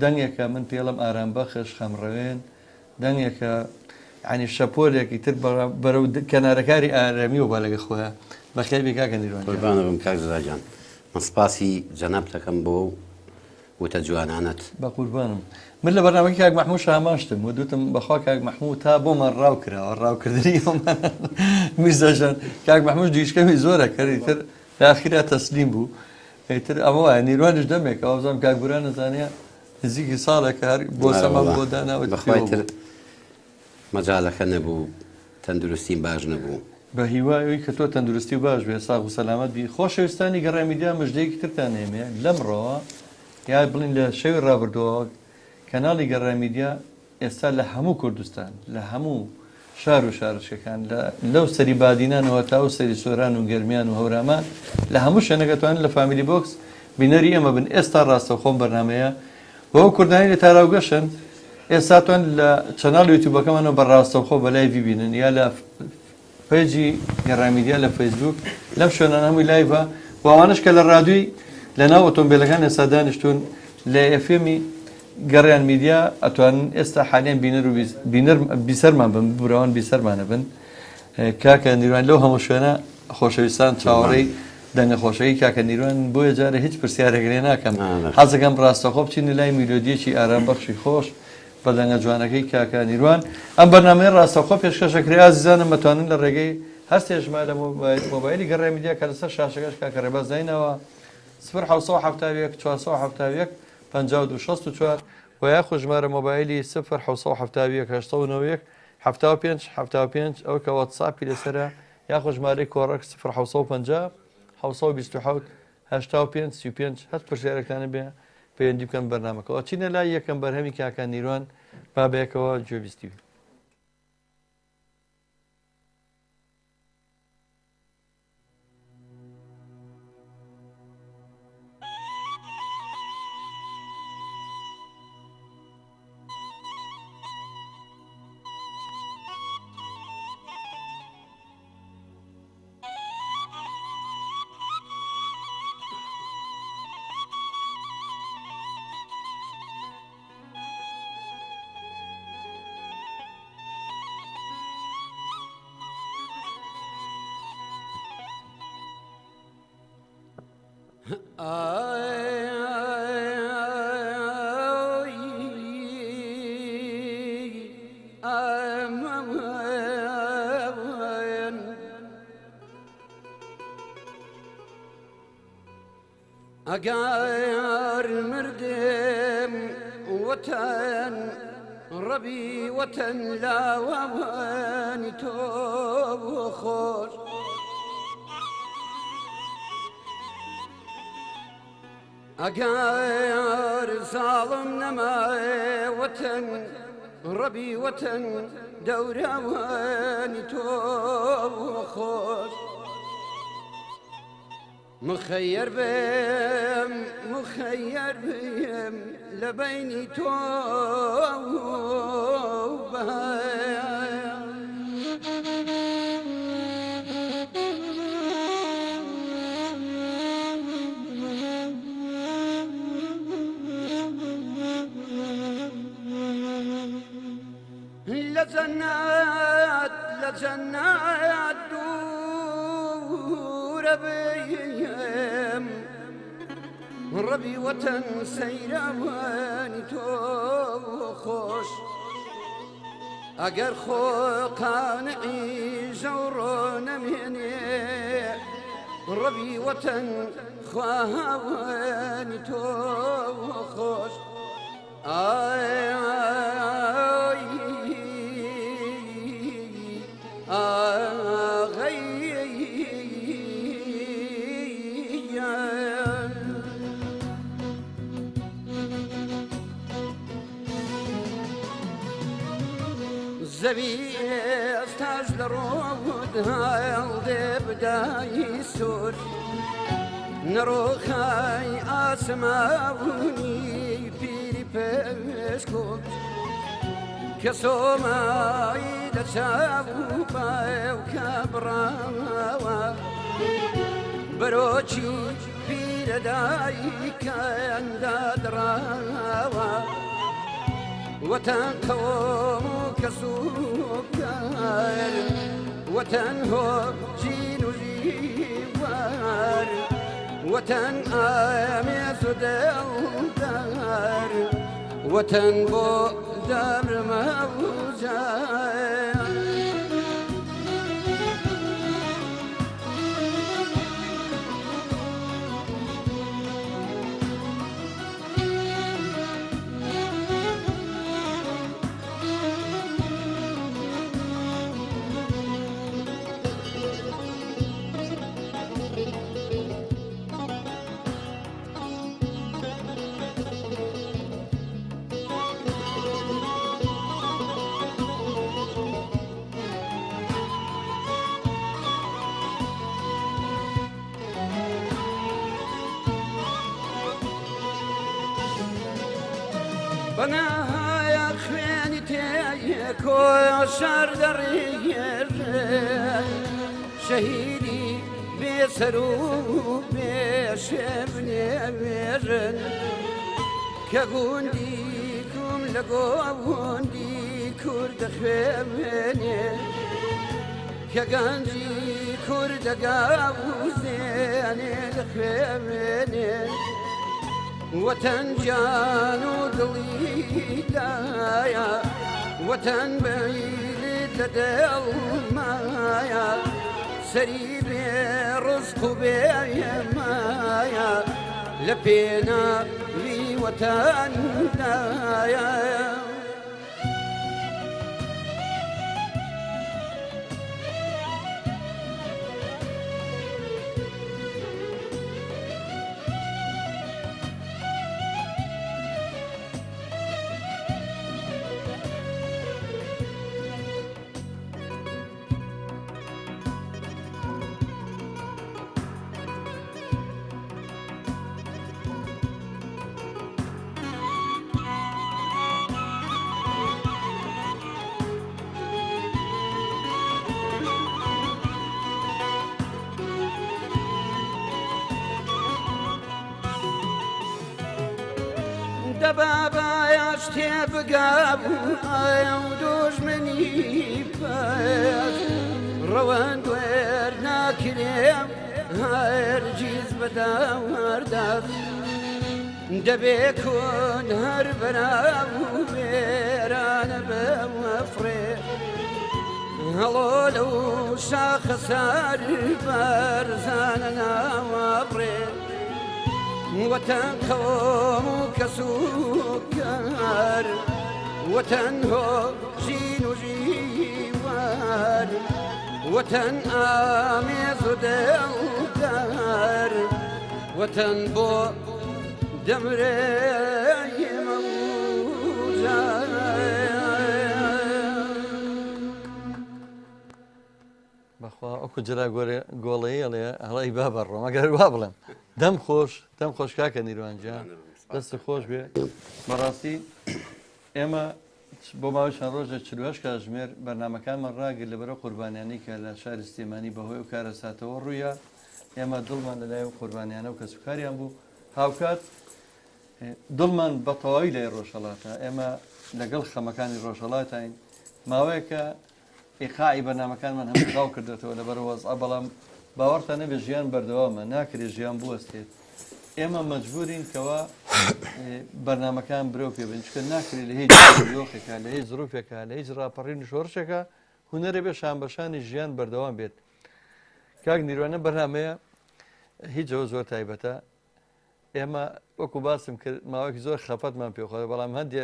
دەنگێکە من پێڵم ئارام بەخش خەمڕەوێن دەنگێکە عنی شەپۆلێکی تر بەرەو کەنارەکاری ئارەمی و با لەگە خۆیان بەخێبی کاکە نیروان قوربانە بم کاک زاجان من سپاسی جەناب دەکەم بۆ وتە جوانانت بە قوربانم من لە بەرنامەکە کاک مەحموود شاماشتم و دوتم بەخوا کاک مەحموود تا بۆمان ڕاو کراوە ڕاوکردنی میرزاژان کاک مەحموود دیشکەمی زۆرە کەری تر لە ئاخیرا تەسلیم بوو ئیتر ئەمە وایە نیروانش دەمێک ئەوە بزانم کاک بوران نەزانێ نزیکی ساڵێکە هەر بۆ سەما بۆ داناوە بەخوای تر مەجاالەکە نەبوو تەندروستیم باش نەبوو بە هیوایەوەی کە تۆ تەندروستی و باش بێ ساغ و سەلامەت بی خۆشەویستانی گەڕای میدیا مژدەیەکی ترتان هێمێ لەمڕۆوە یا بڵین لە شەوی ڕابردووە کەناڵی گەڕای میدیا ئێستا لە هەموو کوردستان لە هەموو شار و شارچەکان لەو سەری بادینانەوە تا و سەری سۆران و گەرمیان و هەورامان لە هەموو شوێنەکەتوانن لە فامیلی بۆکس بینەری ئەمە بن ئێستا ڕاستەوخۆم بەرنمەیە بۆ کوردانی لە تاراوگەشن ئێستاتوان لە چەناڵ یوتیوبەکەمانەوە بەڕاستەوخۆ بەلای ببینن یا لە پێجی گەڕای میدیا لە فەیسبوک لەم شوێنان هەمووی لایڤە وانش کە لە ڕادووی لە ناو ئۆتۆمبیلەکان ئێستا دانیشتون لە ئێفێمی گەڕیان میدیا ئەتوانن ئێستا حالیان بینەر بیسەرمان بن براوان بیسەرمانە بن کاکە نیروان لەو هەموو شوێنە خۆشەویستان چاوەڕێی دەنگە خۆشەوی کاکە نیروان بۆیە جارە هیچ پرسیارێکرێ ناکەم حەزەکەم ڕاستەخۆ بچینە لای میلۆدیەکی ئارام بەخشی خۆش بە دەنگە جوانەکەی کاکە نیروان ئەم بەرنامەیە ڕاستەخۆ پێشکەشەکرێ ئازیزانم مەتوانن لە ڕێگەی هەر سێژمە لە مۆبایلی گەڕای میدیا کە لەسەر شاشەکەش کاکە ڕێباز داینەوە 0 471 52 و یاخۆ ژمارە مۆبایلی 0 1970 75 ئەو کە واتساپی لەسرە یاخۆ ژمارەی کۆڕک 0 1950 75 هەست پرسیارێکتانە بێ پەیوەندی بکەن بەرنامەکەەوە چینە لای یەکەم بەرهەمی کاکە نیروان بابەیەکەوە گوێبیستیوی ئەگەر مردم وەتەن ڕەبی وەتەن لاوانی تۆ خۆش ئەگەر زاڵم نەمایە وەتەن ڕەبی وەتەن دەوراوانی تۆ خۆش مخير بهم لبيني توبها لجنات دور بهم ربي وطن سيرواني تو خوش اگر خو قانعي جورون مني ربي وطن خواهواني تو خوش زبي استاج لرود هالدي بداي سور نروخاي اسماوني بيري بشكوت كسوماي دشابو باو كبراوا بروچي بير داي كان دادراوا وطن قوم كسوكر وطن هو جيل وجيوار وطن آميس دلدار وطن بو دار موجار بناها خوێنی تێکۆ شار دەڕێر شەهیدی بێسەر و بێشێبنێوێژن کە گوندی کوم لە گۆوەندی کوردە خوێنێ کە گەنجی کوردەگا و زێنێ لە خوێنێ وطن جان ودلي دايا وطن بعيد لدل مايا سري برزق بيا مايا لبينا في وطن دايا دبابا يشتي بقاب ودوش مني باز روان دوير ناكريم هاير جيز بداور داف دبيكون هربنا وميران بمفري هلو لو شاخصار برزاننا وابري وطن قوم كسوكر وطن هو جين وجيوار وطن آميز دلدار وطن بو دمري موجار بەخوا ئەوکو جرا گۆڵەیە لێ هەڵی با بەڕۆ مەگەر وا بڵێم دەم خۆش کاکە نیروانجان دەست خۆش بێ بەڕاستی ئێمە بۆ ماوەی چەند ڕۆژە 48 کاتژمێر بەرنامەکانمان ڕاگرت لەبەرە قوربانیانەی کە لە شاری سلێمانی بەهۆی و کارەساتەوە ڕوویە ئێمە دڵمان لەلای و قوربانیانە و کەسوکاریان بوو هاوکات دڵمان بە تەواوی لای ڕۆژهەڵاتە ئێمە لەگەڵ خەمەکانی ڕۆژهەڵاتین ماوەیەکە ئیقاعی بەرنامەکانمان هەموو تەواو کردێتەوە لەبەر وەزعە بەڵام باوەڕتان نەبێ ژیان بەردەوامە ناکرێت ژیان بوەستێت ئێمە مەجبورین کەوا بەرنامەکان برەو پێ بن چکە ناکرێت لە هیچ دۆخێکە لە هیچ زروفێکە لە هیچ ڕاپەڕین شۆڕشێکە هونەرە بێ شانبەشانی ژیان بەردەوام بێت کاک نیروانە بەرنامەیە هیچەوە زۆر تایبەتە ئێمە وەکو باسم کرد ماوەیەکی زۆر خەفەتمان پێخۆ بەڵام هەندێ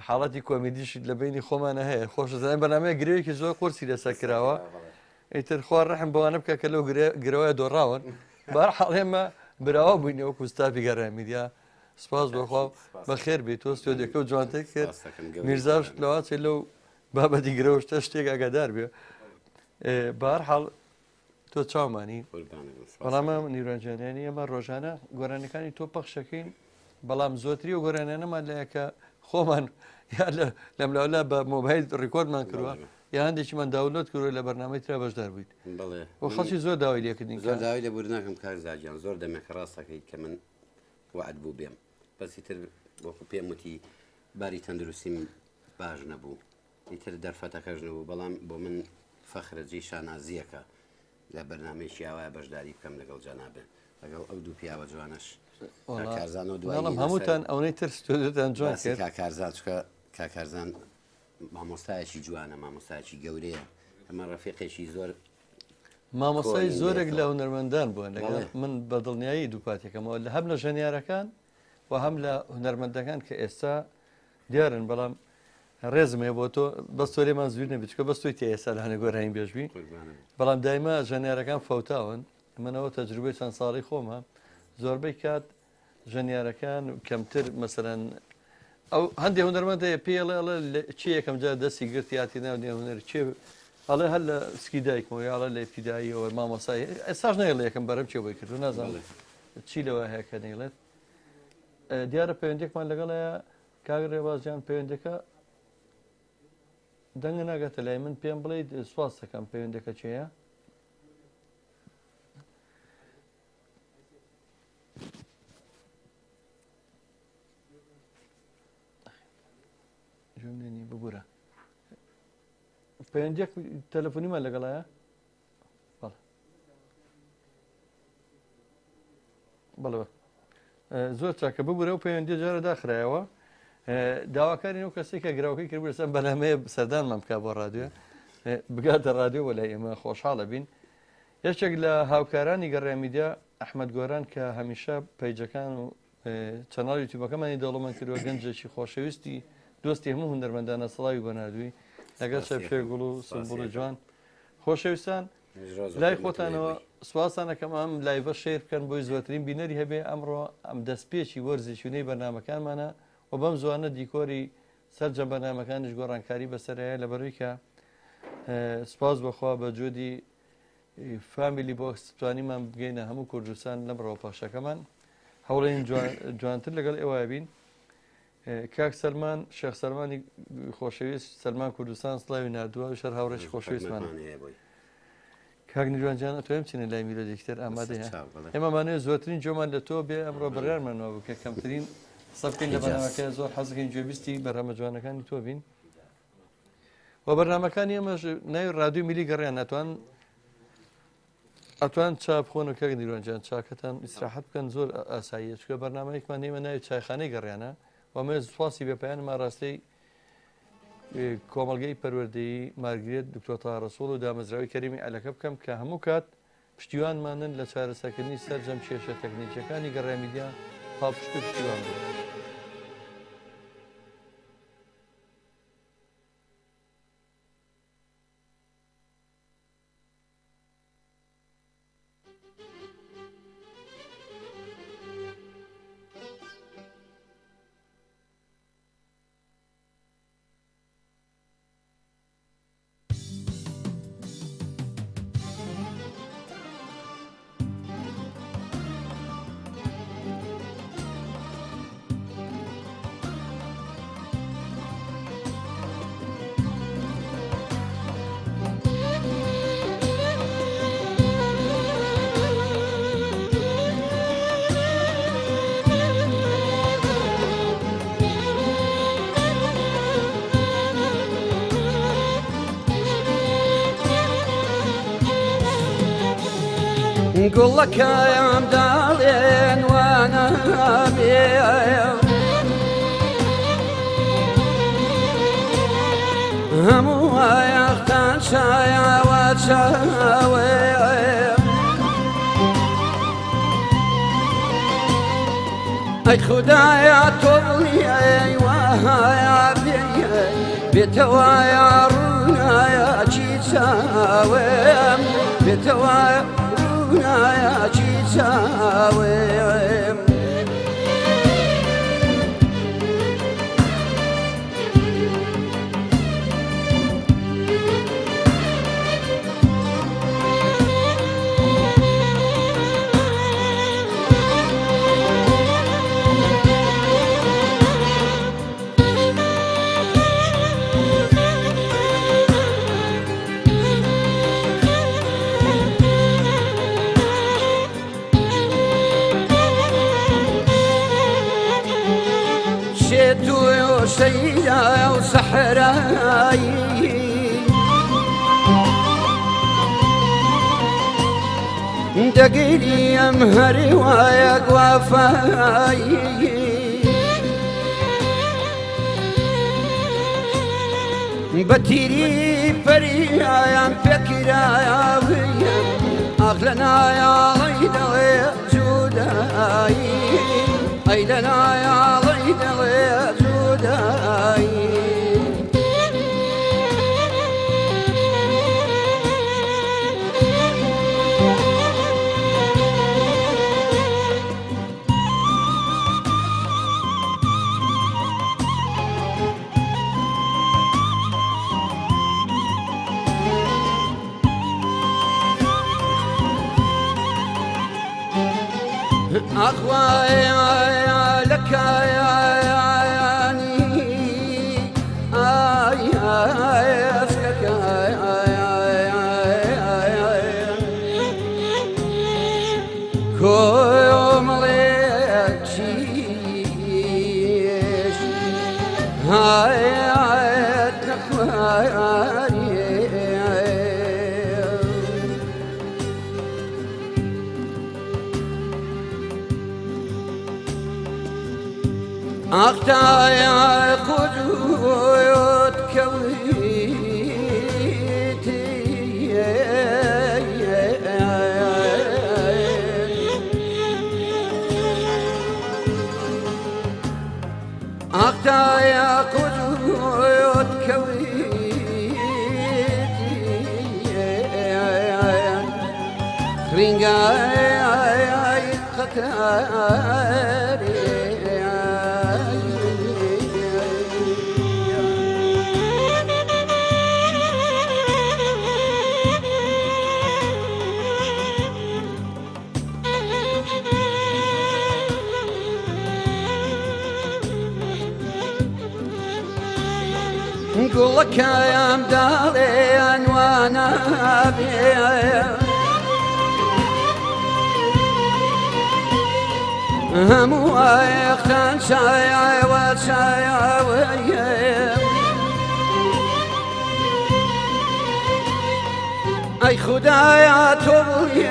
حاڵەتی کۆمیدیشت لە بینی خۆمانە هەیە خۆشەزانانی بەنامەیە گرەوەیەکی زۆر قورسی لەسەر کراوە ئیتر خوار ڕەحم بەوانە بکە کە لەو گرەوەیە دۆڕاون بەهەرحاڵ ئێمە براوە بووینەوە کوستافی گەڕامیدیا سپاس بەخوا بەخێر بیت تۆ ستۆدیۆکە و جوانتێک کرد میرزاش لەوا چێت لەو بابەتی گرەوەشتە شتێک ئاگادار بێ بەهەرحاڵ تۆ چاومانی بەڵامە نیروانجانیانی ئەمە ڕۆژانە گۆرانەکانی تۆ پەخشەکەین بەڵام زۆتری و گۆرانانەمان لایەکە خۆمان یا لەم لاولا بە مۆبایل ڕیکۆردمان کردووە یا هەندێکیمان داولۆد کردووە لە بەرنامەی ترا بەشدار بوویت و خەڵکی زۆر داوای لێکردین زۆر داوای لە بوور ناکەم کار زاجیان زۆر دەمێکە ڕاستەکەی کە من وعد بوو بێم بەسی تر وەکو پێم وتی باری تەندروستیم باش نەبوو ئیتر دەرفەتەکەش نەبوو بەڵام بۆ من فەخرەجی شانازیەکە لە بەرنامەیەکی ئاوایە بەشداری بکەم لەگەڵ جەنابێ لەگەڵ ئەو دوو پیاوە جوانەش کاکارزانەوە دوای هەمووتان ئەوەی تر ستۆدتان جوان کرد کاکارزان چکە کاکارزان مامۆستایەکی جوانە مامۆستایەکی گەورەیە ئەمە ڕەفیقێکی زۆر مامۆستای زۆرێک لە هونەرمەندان بووە لەگەڵ من بەدڵنیایی دووپاتێکەکەمەوە لە هەم لە ژەنیارەکان و هەم لە هونەرمەندەکان کە ئێستا دیارن بەڵام ڕێزمێ بۆ تۆ بەستۆرێمان زویر نەبێت چکە بەستۆی تێ ئێستا لە هەنە گۆرانی بێژبی بەڵام دایما ژەنیارەکان فەوتاون منەوە تەجروبەی چەند ساڵی خۆمە زۆربەی کات ژەنیارەکان کەمتر مەسەرەن ئەو هەندێک هونەرمەندەیە پێڵێ چی یەکەم جا دەستی گرتی هاتی ناونێ هونەر چێ ئەڵێ هەر لە سکیدایکمەوە یاڵە لە ابتیداییەوە مامۆسای ئێستاش نەیڵ یەکەم بەرەم چێ بۆی کردو نازانێت چی لەوە هەیە کە نەیڵێت دیارە پەیوەندێکمان لەگەڵەیە کاک ڕێبازیان پەیوەندەکە دەنگە ناگاتە لای من پێم بڵێیت سواز دەکەم پەیوەندەکە چێیە جملێنی ببوورە پەیوەندێک تەلەفۆنیمان لەگەڵایە بەڵێ زۆر چاکە ببوورە و پەیوەندی جارە داخرایەوە داواکاری ئەو کەسێک کە گراوەکەی کرد بەسەر بەنامەیە سەردانمان بکات بۆ ڕادیۆ بگاتە ڕادیۆ وە لای ئێمە خۆشحاڵە بین یەکێک لە هاوکارانی گەڕای میدیا ئەحمەد گۆران کە هەمیشە پەیجەکان و چەناڵ یوتیوبەکەمانی دەوڵەمەند کردووە گەنجێکی خۆشەویستی دۆستی هەموو هونەرمەندانە سەڵاوی بۆ نردووی لەگەڵ شەپێگوڵ و سمبوڵی جوان خۆشەویستان لای خۆتانەوە سواسانەکەم ئەم لایڤە شێر بکەن بۆی زۆرترین بینەری هەبێ ئەمڕۆ ئەم دەستپێکی وەرزشونەی بەرنامەکانمانە و بەم زوانە دیکۆری سەرجەم بەرنامەکانیش گۆڕانکاری بەسەرەیە لەبەرووی کە سپاس بەخوا بە جۆدی فامیلی بۆ توانیمان بگەینە هەموو کوردستان لەمڕەوە پاشەکەمان هەوڵێن جوانتر لەگەڵ ئێوە بین کاک سەلمان شێخ سەلمانی خۆشەویست سەلمان کوردستان سڵاوی نردووە شەر هاوڕێکی خۆشەویستمان کاک نیروانجان ئەتۆ بچینە لای میلۆدیکتەر ئامادەیە ئێمەمانەیە زۆرترین جۆمان لە تۆ بێ ئەمڕۆ بڕیارمانەوە بکە کەمترین سەبکەین لە بەرنامەکە زۆر حەزەکەین گوێبیستی بەرهەمە جوانەکانی تۆ بین و بەرنامەکانی ئەمەش ناوی ڕادیۆ میلی گەڕیان ئەتوان چاپ بخۆن و کاک نیروانجان چاکەتان ئیسراحەت بکەن زۆر ئاساییە چکە بەرنامەیەکمان هێمە ناوی چایخانەی گەڕیانە و ئەمە سواسی بێپیانمان ڕاستەی کۆمەلگەی پەروەردەیی مارگرێت دکتۆر تاها ڕەسوڵ و دامەزراوی کەریمی ئەلەکە بکەم کە هەموو کات پشتیوانمانن لە چارەسەرکردنی سەرجەم کێشە تەکنیکیەکانی گەڕای میدیا پاڵپشت و پشتیوان بوو. گوڵەکەیان داڵێن وانەبێ هەموو وایەختان شایەوە چاوێ ئەی خودایە تۆ بڵیەی وایە بێتەوایە ڕوونایە چی چاوێم بێتەوایە چی چاوێم شيدا وسحراي دقيلي أمهري وياك وفاي بتيري بريا فكرا أغلنا يا غيدا يا جوداي أيدنا يا غيدا يا جوداي أخويا لك يا يعني أسكك كوم لك شيش هاي تخواني أختار يا قدوت كويتي أختار يا قدوت كويتي خرينجاي قتاري قولك يا مداري وانا بيا همو يختان شايع وشايع ويا اي خدايا توبي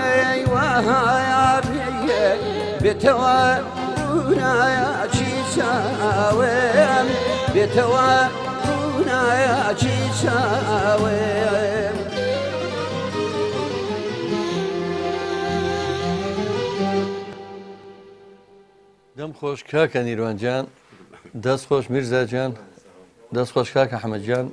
وهايا بيا بتوانا يا شيشاوي بتوانا يا شيشاوي دەم خۆش کاکە نیروانجان دەست خۆش میرزاجان دەست خۆش کاکە حەمەدجان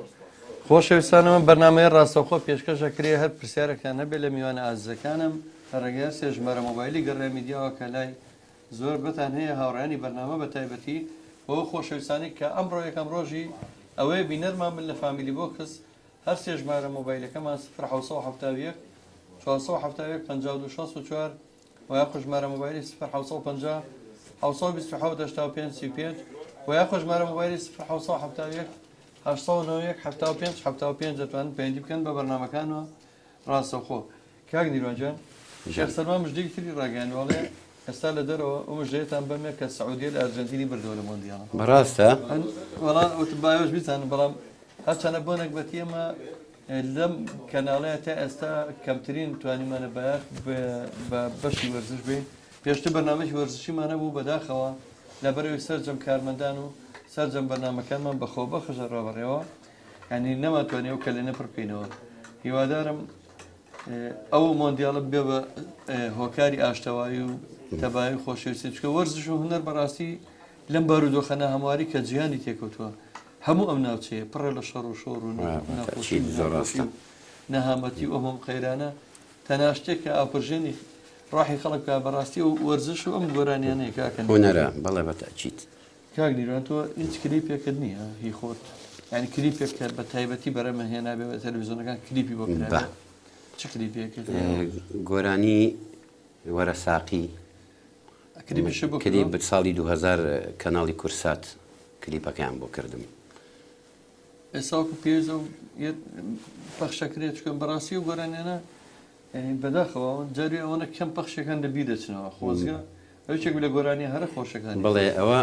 خۆشەویستانەوە بەرنامەیە ڕاستەوخۆ پێشکەشەکرێ هەر پرسیارێکیان هەبێت لە میوانە ئازیزەکانم ڕێگای سێژمارە مۆبایلی گەڕێ میدیاوە کە لای زۆر بتان هەیە هاوڕێنی بەرنامە بە تایبەتی بۆ خۆشەویستانی کە ئەمڕۆ یەکەم ڕۆژی ئەوەیە بینەرمان بن لە فامیلی بۆ کەس هەر سێژمارە مۆبایلەکەمان 1970 471 52 و یا ژمارە مۆبایلی 1950 1925 و یا ژمارە مۆبایلی 1970 1970 دەتوانن پەیوەندی بکەن بە بەرنامەکانەوە ڕاستەوخۆ کاک نیروانجان شێخ سەلمان مژدەیەکی تری ڕاگەیاندوڵێ ئێستا لە دەرەوە ئەو مژدەیەتان بەمێ کە سەعودیە لە ئەرجەنتینی بردەوە لە مۆندیاڵە بەڕاستە وەڵام ئۆتبایۆش بیزانن بەڵام هەرچەندە بۆ نەکبەتیەمە لەم کەناڵەیە تا ئێستا کەمترین توانیمانە بەیاخ بە بەشی وەرزش بێ پێشتر بەرنامەی وەرزشیمانە بوو بەداخەوە لەبەرەوەی سەرجەم کارمەندان و سەرجەم بەرنامەکانمان بەخۆ بەخشە ڕابڕێەوە ینی نەماتوانێ و کە لێنە پڕ بکەینەوە هیوادارم ئەو مۆندیاڵە بێ بە هۆکاری ئاشتەوایی و تەبایی خۆشەویستی چکە وەرزش و هونەر بەڕاستی لەم بارودۆخەنە هەمواری کە جیهانی تێکەوتووە هەموو ئەم ناوچەیە پڕە لە شەڕ و شۆڕ و نەهامەتی و ئەمەم قەیرانە تەناشتێک کە ئاپرژێنی ڕاحی خەڵکە بەڕاستی و وەرزش و ئەم گۆرانیانەیە کاکەن هونەرە بەڵێ بەتەچیت کاک نیروان تۆ هیچ کلیپێکت نییە هی خۆت ینی کلیپێک کە بە تایبەتی بەرەمە هێنابێ بە تەلەڤیزیۆنەکان کلیپی بۆ کرا چ کلیپێکت گۆرانی وەرە ساقی کلیپ ساڵی 2000 کەناڵی کورسات کلیپەکەیان بۆ کردم ئێساکو پێویستە و پەخشەکرێت چکەم بەڕاستی و گۆرانیانە بەداخەوە جاری ئەوەنە کەم پەخشەکان لەبی دەچنەوە خۆزگە ئەوچێک لە گۆرانی هەرە خۆشەکان بڵێ ئەوە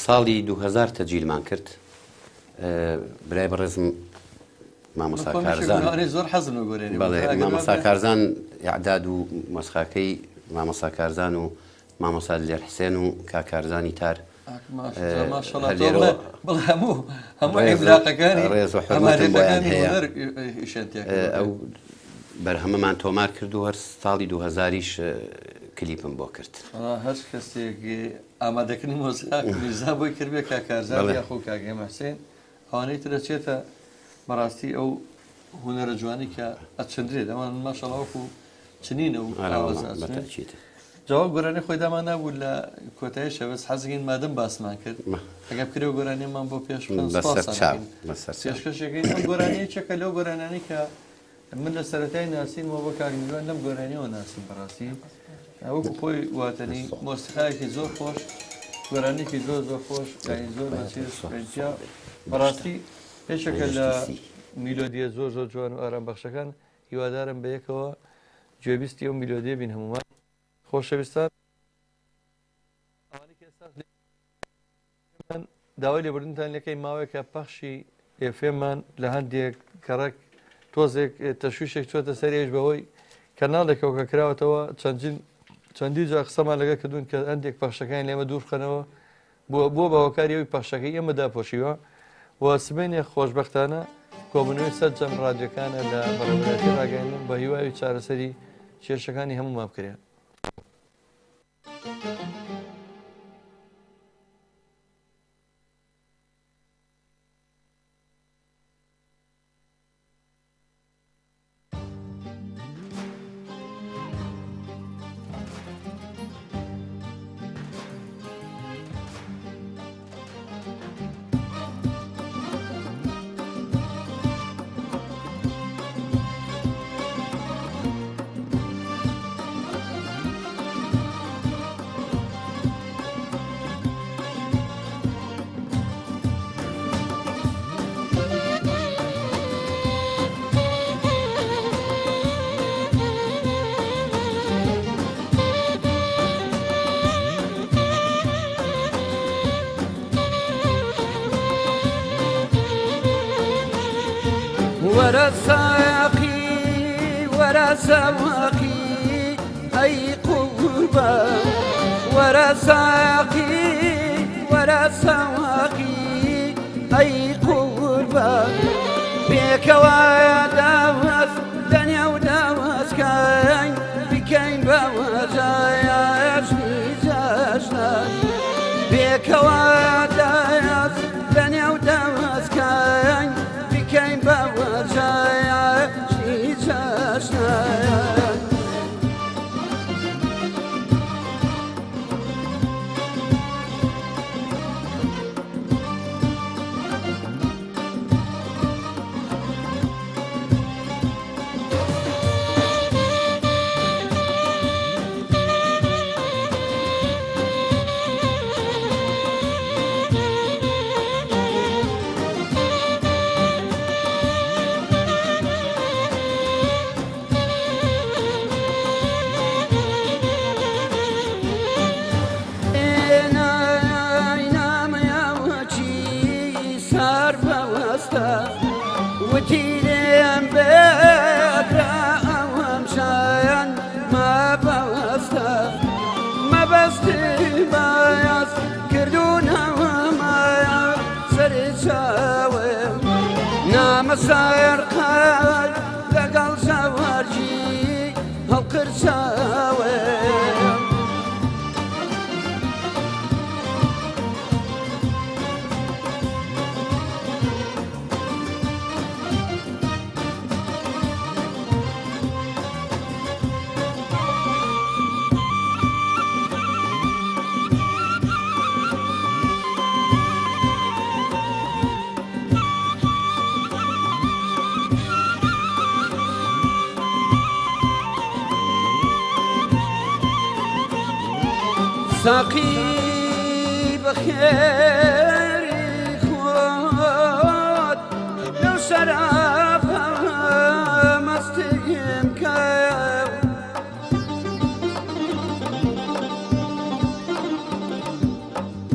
ساڵی 2000 تەجیلمان کرد برای بەڕێزم مامۆستا کارزان زۆر حەزم لە گۆرانی بەڵێ مامۆستا کارزان ئیعداد و مەسخاکەی مامۆستا کارزان و مامۆستا لێر حسێن و کاکارزانی تار هەموو عیبلاقەکانی ڕێز و حورمەتم بۆیان هەیە ئەو بەرهەمەمان تۆمار کرد و هەر ساڵی 2000یش کلیپم بۆ کرد هەر کەسێک ئامادەکردنی مۆزیقا میرزا بۆی کردبێ کاکارزان یاخۆ کاگەمە حسێن ئەوانەی ترە چێتە بەڕاستی ئەو هونەرە جوانی کە ئەچندرێت ئەوان ماشەڵڵا وەکو چنینە و جواب گۆرانی خۆی دامان نبوو لە کۆتایی شەوەس حەزگین مادەم باسمان کرد ئەگە بکرێ و گۆرانیمان بۆ پێش پێشکەشەکەی ئەم گۆرانی چەکە لەو گۆرانانی کە من لە سەرەتای ناسینەوە بۆ کاگمیوان لەم گۆرانیەوە ناسیم بەڕاستی وەکو خۆی واتەنی مۆسیقایەکی زۆر خۆش گۆرانێکی زۆر زۆر خۆش زۆر بەچیا بەڕاستی پێشەکە لە میلۆدیە زۆر زۆر جوان و ئارام بەخشەکان هیوادارم بە یەکەوە گوێبیستی ئەو میلۆدیە بین هەمومان خۆشەویستان داوای لێبوردنتان لەکەی ماوەیەکە پەخشی ئێفێمان لە هەندێک کەڕک تۆزێک تەشویشێک چۆتە سەرێش بەهۆی کەناڵێکەوە کە کراوەتەوە چەندی جا قسەمان لەگە کردوون کە هەندێک پەخشەکانی لێمە دوور بخەنەوە بۆ باوەکاری ئەوی پەخشەکەی ئێمە داپۆشیوە و سبینێک خۆشبەختانە کۆبنەوەی سەرجەم ڕادیۆکانە لە بەڕێوەبەتی ڕاگەیاندن بە هیوای چارەسەری کێشەکانی هەمومان بکرێن. ورا ساقي ورا سواقي أي قربة ورا ساقي ورا سواقي أي قربة بك وداوس دنيا وداوس كاين بكاين بوزايا جاشنا بك وداوس دنيا وداوس كاين بكاين بوزايا جاشنا وتيلين بكرة ومشاين ما بوستا ما بستي بايس كردونا وما سري شاوي نام ساير قال لقل شوارجي هالقر شاوي ساقي بخير خود لو شرف مستهم كاو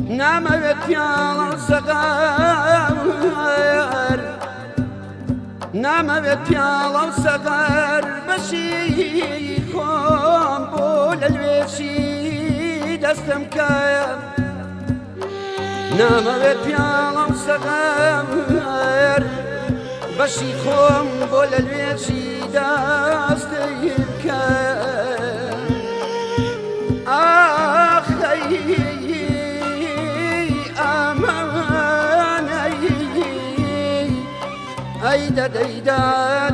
نعم نامەوێت پیاڵە سەغار نامەوێت پیاڵە و سەغار بەشی خۆم بۆ لە لوێشی دەستم کایە نامەوێت پیاڵە و سەغار بەشی خۆم بۆ لە لوێشی دەستم کایە ئاخەی ئەی دەدەیدا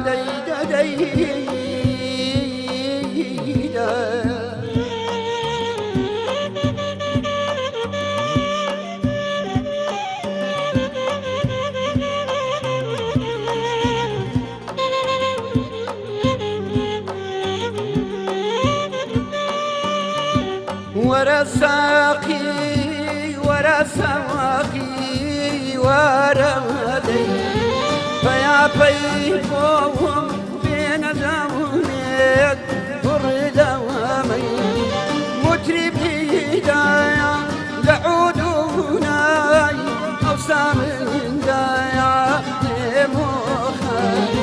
دەیدا دەیدا وەرە ساقی وەرە ساقی وەرە دەی فيا فوهم بين داوميك وردوامي متربي دايا لعودوناي أوسام دايا لموخاي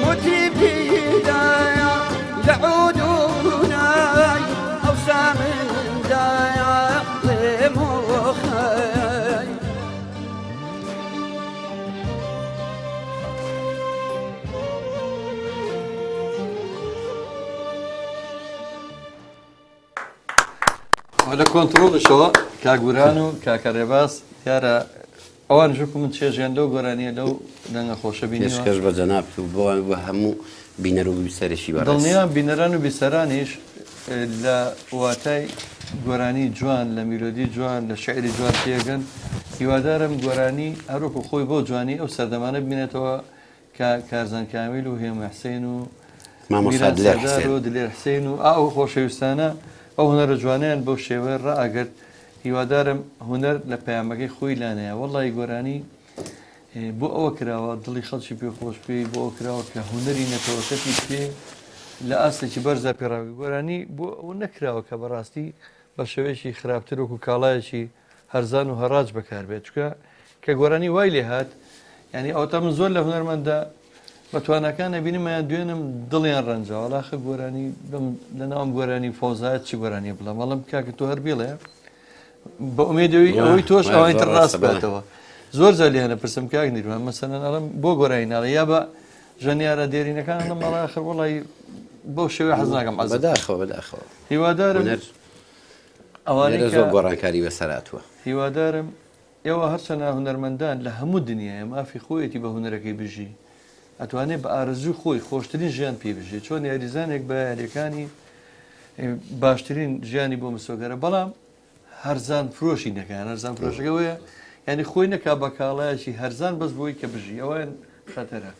متربي دايا لعودوناي أوسام دايا لموخاي لە کۆنتترۆلشەوە کاگوران و کاکە ڕێباس دیارە ئەوان ژوو من چێژیان لەو گۆرانیە لەو دەنگە خۆشە بینیشکەش بە جەناب بۆوان بە هەموو بینەر و بیسەرشی بە دڵنییا بینەران و بیسەرانیش لە واتای گۆرانی جوان لە میلۆدی جوان لە شعری جوان پێگەن هیوادارم گۆرانی هەروکو خۆی بۆ جوانی ئەو سەردەمانە ببینێتەوە کە کارزان کامیل و هێمە حسین و دلێر حسین و ئەو خۆشەویستانە ئەو هوەرە جوانیان بەو شێوەیە ڕائگرت هیوادارم هوەر لە پەیامەکەی خۆی لانەیە وەڵی گۆرانی بۆ ئەوە کراوە دڵی خەڵکی پێ خۆش پێی بۆ ئەو کراوە کە هوەری نەتەوەکەتی پێ لە ئاستێکی بەرزە پێڕاوی گۆرانی بۆ ئەو نەکراوە کە بەڕاستی بە شێوەیەکی خراپتر وەکو کاڵایەکی هەرزان و هەڕاج بەکاربێت چکە کە گۆرانی وای لێ هات ینی ئەوتا من زۆر لە هوەرمەندە بە توانەکانە بینیمەیان دوێنم دڵیان ڕەنجە وڵاخە گۆرانی لە ناوم گۆرانی فۆزایەت چی گۆرانی بڵام وەڵام کاکە تۆ هەر بێڵێ بە ئومێدەوەی ئەوەی تۆش ئەوەی ڕاست بێتەوە زۆر جار لێنە پرسم کاک نیروان مەسەلەن ئەڵم بۆ گۆرانی ناڵێ یا بە ژەنیارە دێرینەکان لە مەڵای ئاخر وەڵی بۆ شێوەیە حەز ناکەم بەداخەوە هیوادارم ئەوانە زۆر گۆڕانکاری بەسەراتوە هیوادارم ئێوە هەرچەنە هونەرمەندان لە هەموو دنیاە مافی خۆیەتی بە هونەرەکەی بژی ئەتوانێت بە ئارزوو خۆی خۆشترین ژیان پێ بژێت چۆن یاریزانێک بە یاریەکانی باشترین ژیانی بۆ مسۆگەرە بەڵام هەرزان فرۆشی نەکەیان هەرزان فرۆشەکەوەیە ینی خۆی نەکا بە کاڵایەکی هەرزان بەس بۆی کە بژی ئەوەیان خەتەرە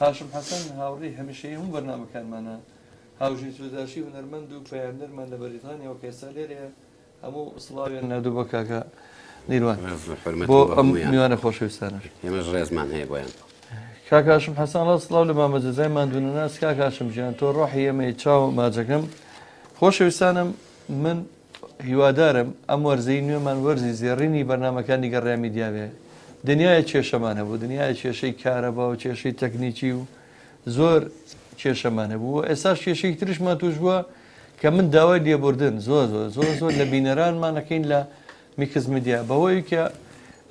هاشم حەسەن هاوڕێی هەمیشەی هەموو بەرنامەکانمانە هاوژین سووداشی هونەرمەند و پەیامدەرمان لە بەریتانیەوە کە ئێستا لێرەیە هەموو سڵاویان نادوو بە کاکە نیروان بۆ ئەم میوانە خۆشەویستانە ئێمەش ڕێزمان هەیە بۆیان کاکاشم حەسان ڕاست سڵاو لە مامەجەزایمان دوونەناس کاکاشم ژیان تۆ ڕۆحی ئێمەی چاو ماجەکەم خۆشەویستانم من هیوادارم ئەم وەرزەی نوێمان وەرزی زێڕینی بەرنامەکانی گەڕای میدیاوێ دنیای کێشەمانە بوو دنیای کێشەی کارەبا و کێشەی تەکنیکی و زۆر کێشەمانە بوو ئێستاش کێشەی ترشمان توش بووە کە من داوای لێبوردن زۆر لە بینەرانمانەکەین لە میکس میدیا بەهۆی کە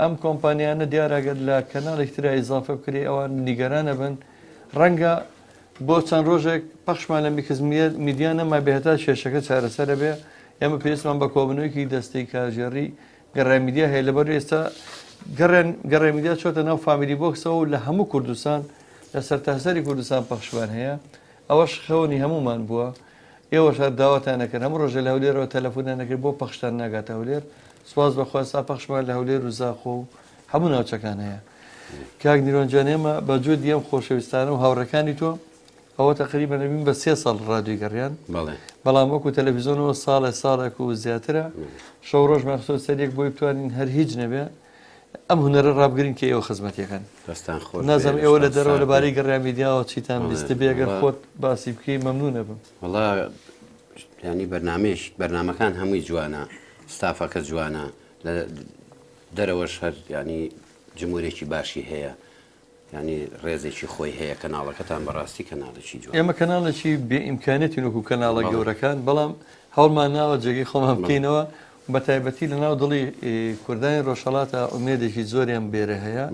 ئەم کۆمپانیانە دیارەگەر لە کەناڵێک ترا ئیزافە بکرێ ئەوان نیگەرانە بن ڕەنگە بۆ چەند ڕۆژێک پەخشمان لە میکس میدیا نەما بێهێتا کێشەکە چارەسەرە بێ ئێمە پێویستمان بە کۆبنەوەیکی دەستەی کاژێڕی گەڕای میدیا هەیە لەبەر ئێستا گەڕای میدیا چۆتە ناو فامیلی بۆکسەوە لە هەموو کوردستان لە سەرتاسەری کوردستان پەخشوان هەیە ئەوەش خەونی هەمومان بووە ئێوەش هەر داواتان نەکرد هەموو ڕۆژە لە هەولێرەوە تەلەفۆنیان نەکرد بۆ پەخشتان ناگاتە هەولێر سواز بەخواستا پەخشمان لە هەولێر و زاخۆ و هەموو ناوچەکان هەیە کاک نیرۆنجان ئێمە بە جۆ دیەم خۆشەویستانە و هاوڕەکانی تۆ ئەوە تقریبا نەبین بە 3 ساڵ ڕادیۆی گەڕیان بەڵام وەکو تەلەڤیزۆنەوە ساڵێک و زیاترە شەو ڕۆژ مەخسوس سەرێک بۆی بتوانین هەر هیچ نەبێ ئەم هونەرە ڕابگرین کە ئێوە خزمەتیەکەن نازەم ئێوە لە دەرەوە لەبارەی گەڕای میدیاوە چیتان بیستە بێگەر خۆت باسی بکەی مەمنونە بم وەڵا ینی بەرنامەکان هەمووی جوانە ستافەکە جوانە لە دەرەوەش هەر ینی جمهورێکی باشی هەیە ینی ڕێزێکی خۆی هەیە کەناڵەکەتان بەڕاستی کەناڵێکی جوان ئێمە کەناڵێکی بێ ئیمکانێتی وەکو کەناڵە گەورەکان بەڵام هەوڵمان ناوە جێگەی خۆمان بکەینەوە بە تایبەتی لە ناو دڵی کوردانی ڕۆژهەڵاتە ئومێدێکی زۆریان بێرە هەیە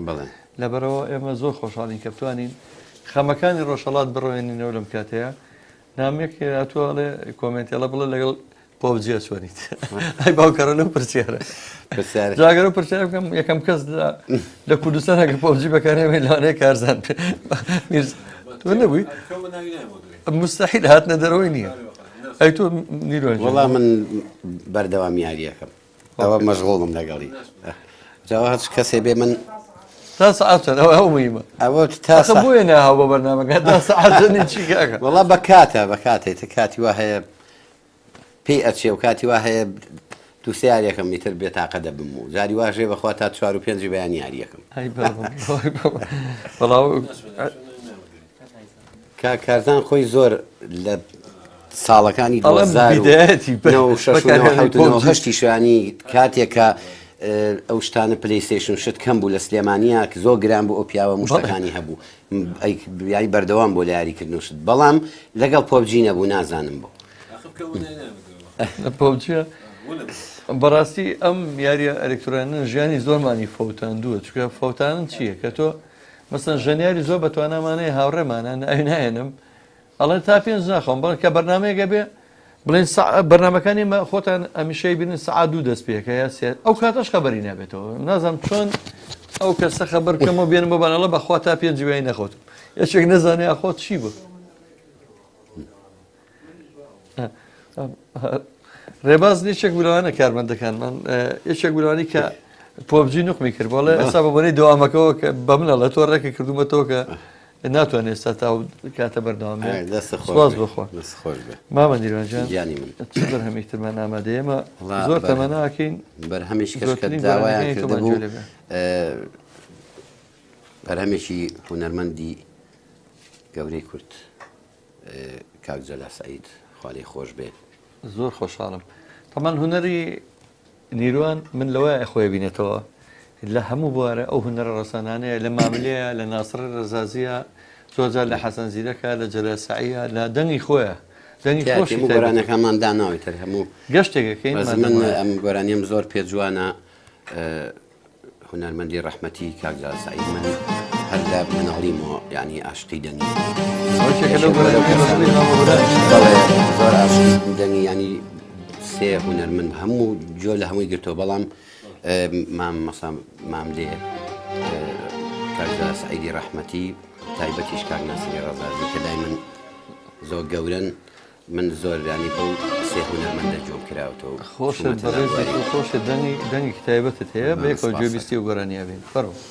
لەبەرەوە ئێمە زۆر خۆشحاڵین کە بتوانین خەمەکانی ڕۆژهەڵات بڕۆێنینەوە لەم کاتەیە نامێک هاتووەڵێ کۆمنتێڵە بڵێ لەگەڵ پۆبجیە چۆنیت ئەی باوکەڕە لەو پرسیارە جاگەرە پرسیار بکەم یەکەم کەس لە کوردستان هەگە پۆبجی بەکارێمە لەوانەیە کارزان تۆ نەبووی مستحیل هاتنە دەرەوەی نییە ئەی تۆ نیرۆ وەڵام من بەردەوام یاریەکەم ئەوە مەشغوڵم لەگەڵی جاوا هەچ کەسێ بێ من تا سعات ئەوە ئەو مهمە ئەوە تا بۆیە ناهاو بە بەرنامەکە تا سعاتنی چیکەکە وەڵا بەکاتێتە کاتی وا هەیە پێی ئەچێ و کاتی وا هەیە دووسیارێکم میتر بێتاقە دەبم و جاری واژێ بەخوا تا 4 و 5 بەیان یاریەکەم کارزان خۆی زۆر لە ساڵەکانی 2006 شوانی کاتێکە ئەو شتانە پلیستیشن شت کەم بوو لە سلێمانیا کە زۆر گران بوو ئەو پیاوە مشتەکانی هەبوو یاری بەردەوام بۆ لە یاریکردن شت بەڵام لەگەڵ پۆبجی نەبوو نازانم بۆ پۆبجیە بەڕاستی ئەم یاریە ئەلکترۆنیە ژیانی زۆرمانی فەوتاندووە چکە فەوتانن چییە کە تۆ مەسەن ژەنیاری زۆر بەتوانامانەیە هاوڕێمانە ناهێنم ئەڵێن تا پێنج ناخۆم بڵێن کە بەرنمەیەگە بێ بڵێن بەرنمەکانی خۆتان ئەمیشەی بینن سعات 2 دەست پێکە یا سێ ئەو کاتەش خەبەری نابێتەوە نازانم چۆن ئەو کەسە خەبەر بکەمەوە بێنم بۆ بانەڵە بەخوا تا پێنج وای نەخۆتم یەکێک نەزانێ ئەخۆت چی بوو ڕێباز نیچێک بولوانە کارمەندەکانمان یەکێک بولوانی کە پۆبجی نوقمی کرد بۆڵێ ئێستا بە بۆنەی دەوامەکەەوە کە بە منە لە تۆ ڕێکی کردومەتەوە کە ناتوانێت ئێستا تا کاتە بەردەوام سواز بخۆ مامە نیروانجان چ بەرهەمێکترمان ئامادەیەمە زۆر تەمەناکەین بەرهەمیش کەشکە داوایان کردبوو بەرهەمێکی هونەرمەندی گەورەی کورد کاک جەلا سەعید خوالی خۆش بێ زۆر خۆشحاڵم تەمان هونەری نیروان من لەوەیە خۆی بینێتەوە لە هەموو بوارە ئەو هونەرە ڕەسەنانەیە لە ماملەیە لە ناسر ڕزازیە زۆرجار لە حەسەن زیرەکە لە جەلا سەعیە لە دەنگی خۆیە دەنگی خۆشی گۆرانەکەمان داناوی تر هەموو گەشتێکەکەین من ئەم گۆرانیم زۆر پێ جوانە هونەرمەندی ڕەحمەتی کاک جەلا سەعید من هەر لە مناڵیمەوە یعنی عاشقی دەنگی زۆر عاشقی دەنگی ینی سێ هونەرمەند هەموو جۆ لە هەمووی گرتەوە بەڵام مام لێ کاک جەلا سەعیدی ڕەحمەتی تایبەتیش کاک ناسیری ڕەزازی کە لای من زۆر گەورن من زۆر ینی بەو سێ هونەرمەندە جۆم کراوەتەوە خۆشە دەنگی تایبەتت هەیە بەیەکەوە گوێبیستی و گۆرانیا بین فەرموو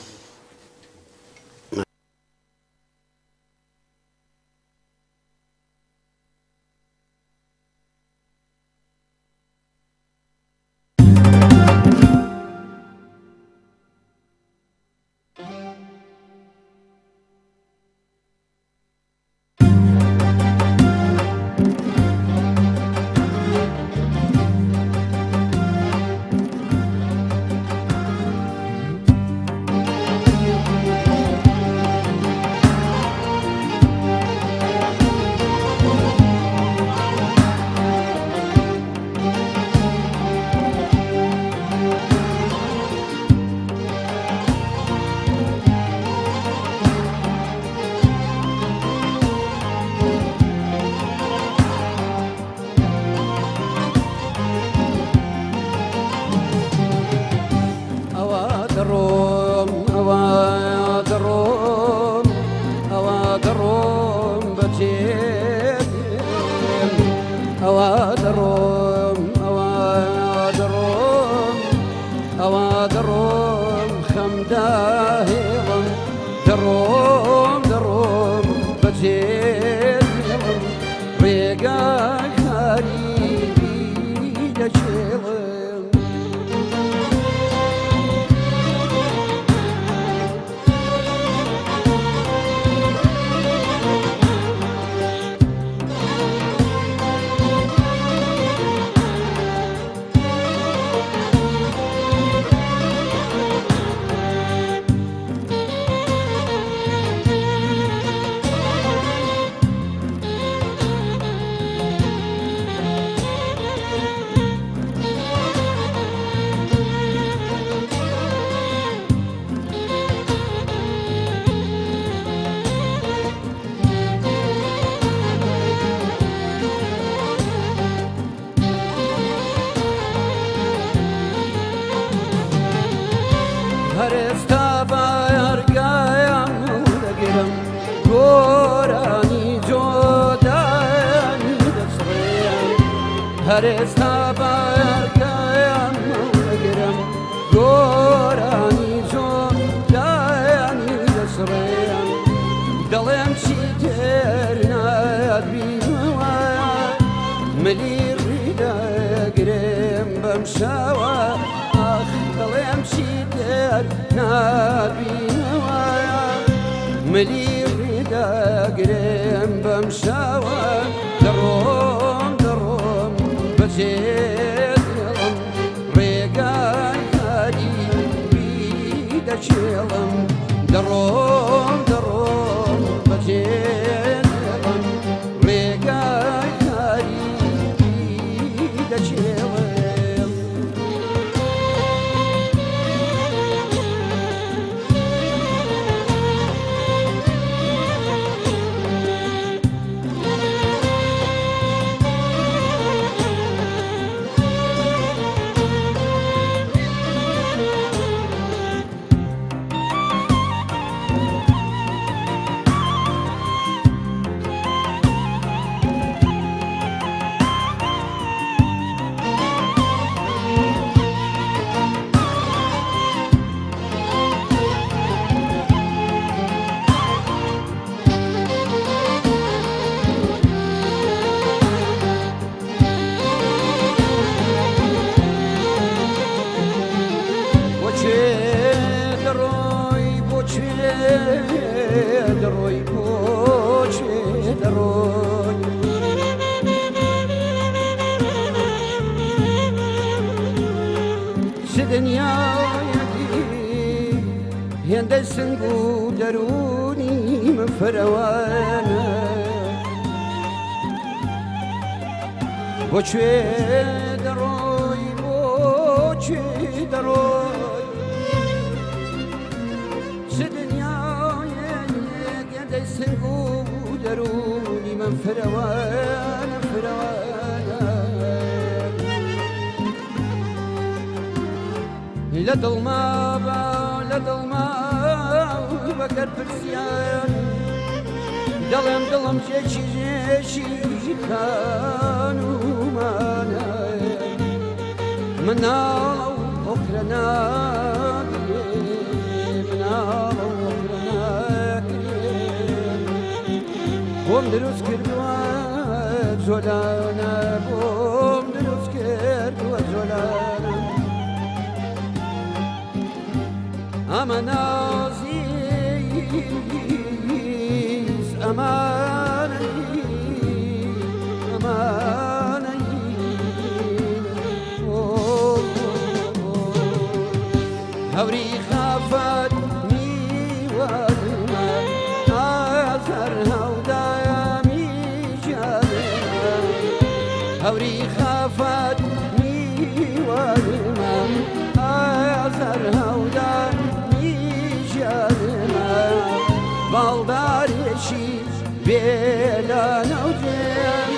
ملي ڕیدا گرم بەم شاوە ئاخ دڵێم چی دەر نابینەوە ملي ڕیدا گرم بەم شاوە دەڕۆم دەڕۆم بەجێدڵم ڕێگای هاری دەچێڵم دەڕۆم دەڕۆم بەجێدڵم ڕێگای هاری دەچێڵم هێندە سنگ و دەرونی من فەرەوانە بۆکوێ دەڕۆی بۆکوێ دەڕۆی چ دنیایەک هێندە سنگ و دەرونی من فەرەوانە فەرەوانە لە دڵما بە لە دڵما بەگەر پرسیان دڵێم دڵم جێکی جێشی خانومانە مناڵ ئۆکرە ناکرێ مناڵ ئۆکرە ناکرێ بۆم دروست کردووە جۆلانە بۆم دروست کردووە جۆلانە ئەمە نازیز ئەمانەی ئەمانەی هەوری خافەت میوانمە ئازەر هەودامی جانمە هەوری خافەت میوانمە ئازەر هەودامی باڵدارێکی بێلانە و دێن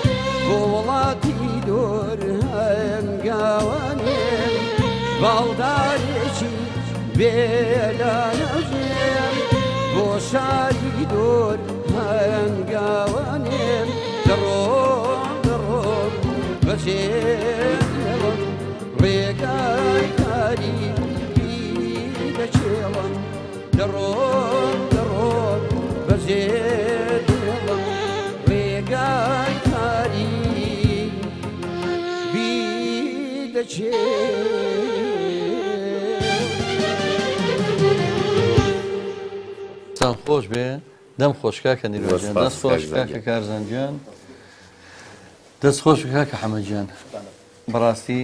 بۆ وڵاتی دۆر هەنگاوانێن باڵدارێکی بێلانە و دێن بۆ شاری دۆر هەنگاوانێن دەڕۆم دەڕۆم بەجێدڵم ڕێگای کاری دەچێڵم دەڕۆم دەڕۆم بەجێدڵم ڕێگای کاری سان خۆش بێ دەم خۆشکا کە نیرۆژیان دەست خۆش کاکە کارزانجیان دەست خۆش کاکە حەمەدجان بەڕاستی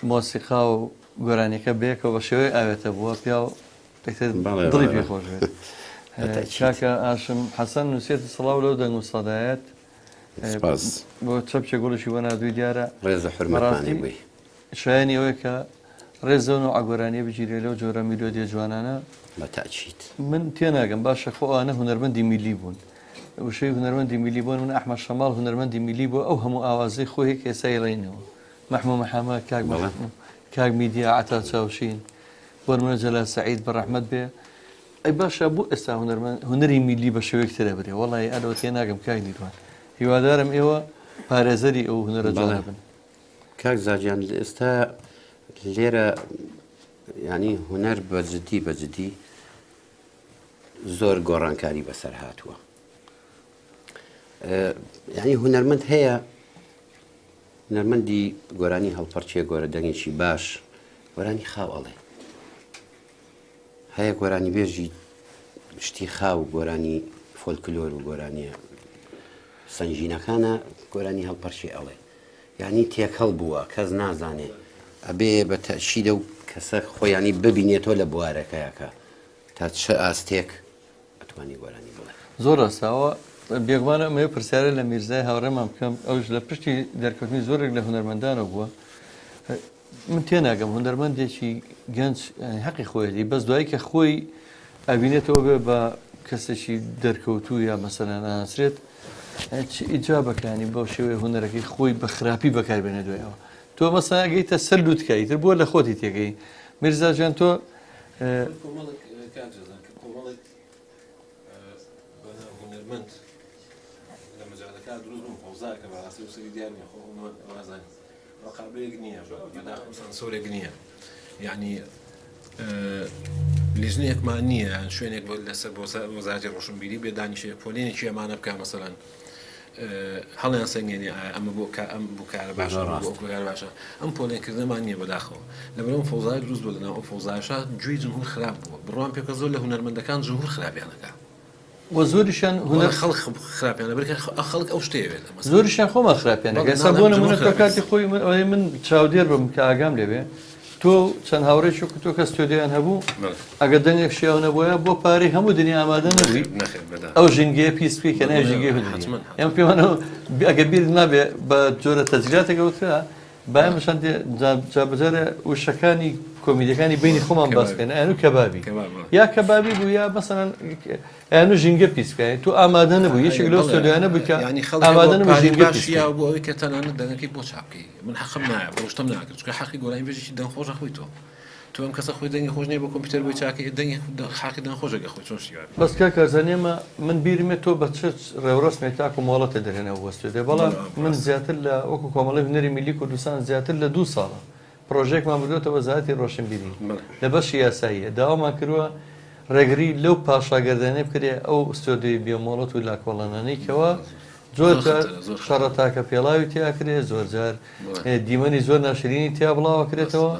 مۆسیقا و گۆرانیەکە بێکەوە بە شێوەی ئاوێتە بووە پیا و دڵی پێ خۆش بێت کاکە ئاشم حەسەن نووسێتە سڵاو لەو دەنگ و سەدایەت بۆ چەپچە گوڵشی وە نادووی دیارە ڕێزە حرمەتانی بووی شایانی ئەوەیە کە ڕێزەون و ئاگۆرانیە بگیرێ لەو جۆرە میلۆدیە جوانانە بەتاچیت من تێناگەم باشە خۆوانە هونەرمەندی میلی بوون وشەی هونەرمەندی میلی بوون من ئەحمەد شەماڵ هونەرمەندی میلی بوو ئەو هەموو ئاوازەی خۆی کێسای ڕێینەوە مەحموود محەممەد کاک میدیا عتا چاوشین بۆ منە جەلا سەعید بە ڕەحمەت بێ ئەی باشە بوو ئێستا هونەری میلی بە شێوەیەک ترە برێ وەڵی ئەلەوە تێناگەم کاک نیروان هیوادارم ئێوە پارێزەری ئەو هونەرە جوڵا بن کاک زاجیان ئێستا لێرە ینی هونەر بەجددی زۆر گۆڕانکاری بەسەر هاتووە ینی هونەرمەند هەیە نەرمەندی گۆرانی هەڵپەرچێ گۆرە دەنگێکی باش گۆرانی خاو ئەڵێ هەیە گۆرانی بێژی شتی خاو گۆرانی فۆلکلۆر و گۆرانیە سنجینەکانە گۆرانی هەڵپەرچێ ئەڵێ یعنی تێکەڵ بووە کەس نازانێ ئەبێ بە تەشیدە و کەسە خۆیانی ببینێتەوە لە بوارەکەیەکە تا چه ئاستێک ئەتوانی گۆرانی بڵێ زۆر ڕاستەوە بێگومانە ئەمە پرسیارە لە میرزای هاوڕێمان بکەم ئەوش لە پشتی دەرکەوتنی زۆرێک لە هونەرمەندانە بووە من تێناگەم هونەرمەندێکی گەنج حەقی خۆیەتی بەس دوایی کە خۆی ئەبینێتەوە بێ بە کەسێکی دەرکەوتوو یا مەسەلەن ناسرێت ئیجا بەکانی بەو شێوەیە هونەرەکەی خۆی بە خراپی بەکاربێنە دوایەوە تۆ مەسەلا ئەگەیتە سەر لووتکایی تر بووە لە خۆتی تێگەی میرزا ژیان تۆ هونەرمەند لە مەجالەکە دروست بووم فەوزاکە بەڕاستی و سەری دیار نییە خۆوازانی ڕقابەیەک نییە بەداخل سەنسۆرێک نییە یعنی لیژنەیەکمان نییە شوێنێک بۆ لەسەر بۆ وەزارەتی ڕۆشنبیری بێ دانیشێ پۆلێنێکی ئەمانە بکە مەسەڵەن هەڵیان سەنگێنی ئەمە بۆ ئەم بکارە باشە بۆ باشە ئەم پۆلێنکردنەمان نییە بەداخەوە لەبەرەوە فەوزای دروست بوو لەناو ئەو فەوزایشە جوێی جمهور خراپ بووە بڕوان پێکە زۆر لە هونەرمەندەکان جمهور خراپیانەکە وە زۆریشان هونەر خەڵک خراپیانە بەرکە خەڵک ئەو شتەیەوێت زۆریشان خۆمان خراپیانەکە ئێستا بۆ نمونە تۆ کاتی خۆی من چاودێر بم کە ئاگام لێبێ تۆ چەند هاوڕێک و تۆ کە ستۆدیۆیان هەبوو ئەگەر دەنگێک شیاو نەبووە بۆ پارەی هەموو دنیا ئامادە نەبووی ئەو ژینگەیە پیسپی کە نای ژینگەی بدنی ئەم پێوانەوە ئەگەر بیر نابێ بە جۆرە تەجراتێکە وترا باەمەشان جابجارە وشەکانی کۆمیدەکانی بینی خۆمان باسکەن ئەنو کەبابی یا کەبابی بوو یا مەسەڵەن ئەنو ژینگە پیسکای تو ئامادە نەبوو یەشێک لەو ستۆدیۆیانە بوو کە ئامادە نەبوو ژینگە پیسکا بۆ ئەوەی کە تەنانەت دەنگەکەی بۆ چاپکەی من حەقم نایە بۆ شتم ناکرد چکە حەقی گۆرانی بێژێکی دەنگخۆشە خۆی تۆ تو ئەم کەسە خۆی دەنگی خۆش نیە بۆ کۆمپیوتەر بۆی چاکەی دەنگی حەقی دەنگخۆشەکە خۆی چۆن شتیوار بەس کە کارزانێمە من بیرمێت تۆ بە چ ڕێوڕستمێک تاکو مۆڵەتە دەرێنەوە وەستێ بەڵام من زیاتر لە وەکو کۆمەڵی هونەری میلی کوردستان زیاتر لە 2 ساڵە پرۆژێکمان بردوێتە وەزارەتی ڕۆشنبیری لە بەشی یاساییە داوامان کردووە ڕێگری لەو پاشاگەردانێ بکرێ ئەو ستۆدیۆی بیۆمۆڵەت و لاکۆڵەنانەی کەەوە زۆر شەڕەتاکە پێڵاوی تیاکرێ زۆر جار دیمەنی زۆر ناشرینی تیا بڵاوە کرێتەوە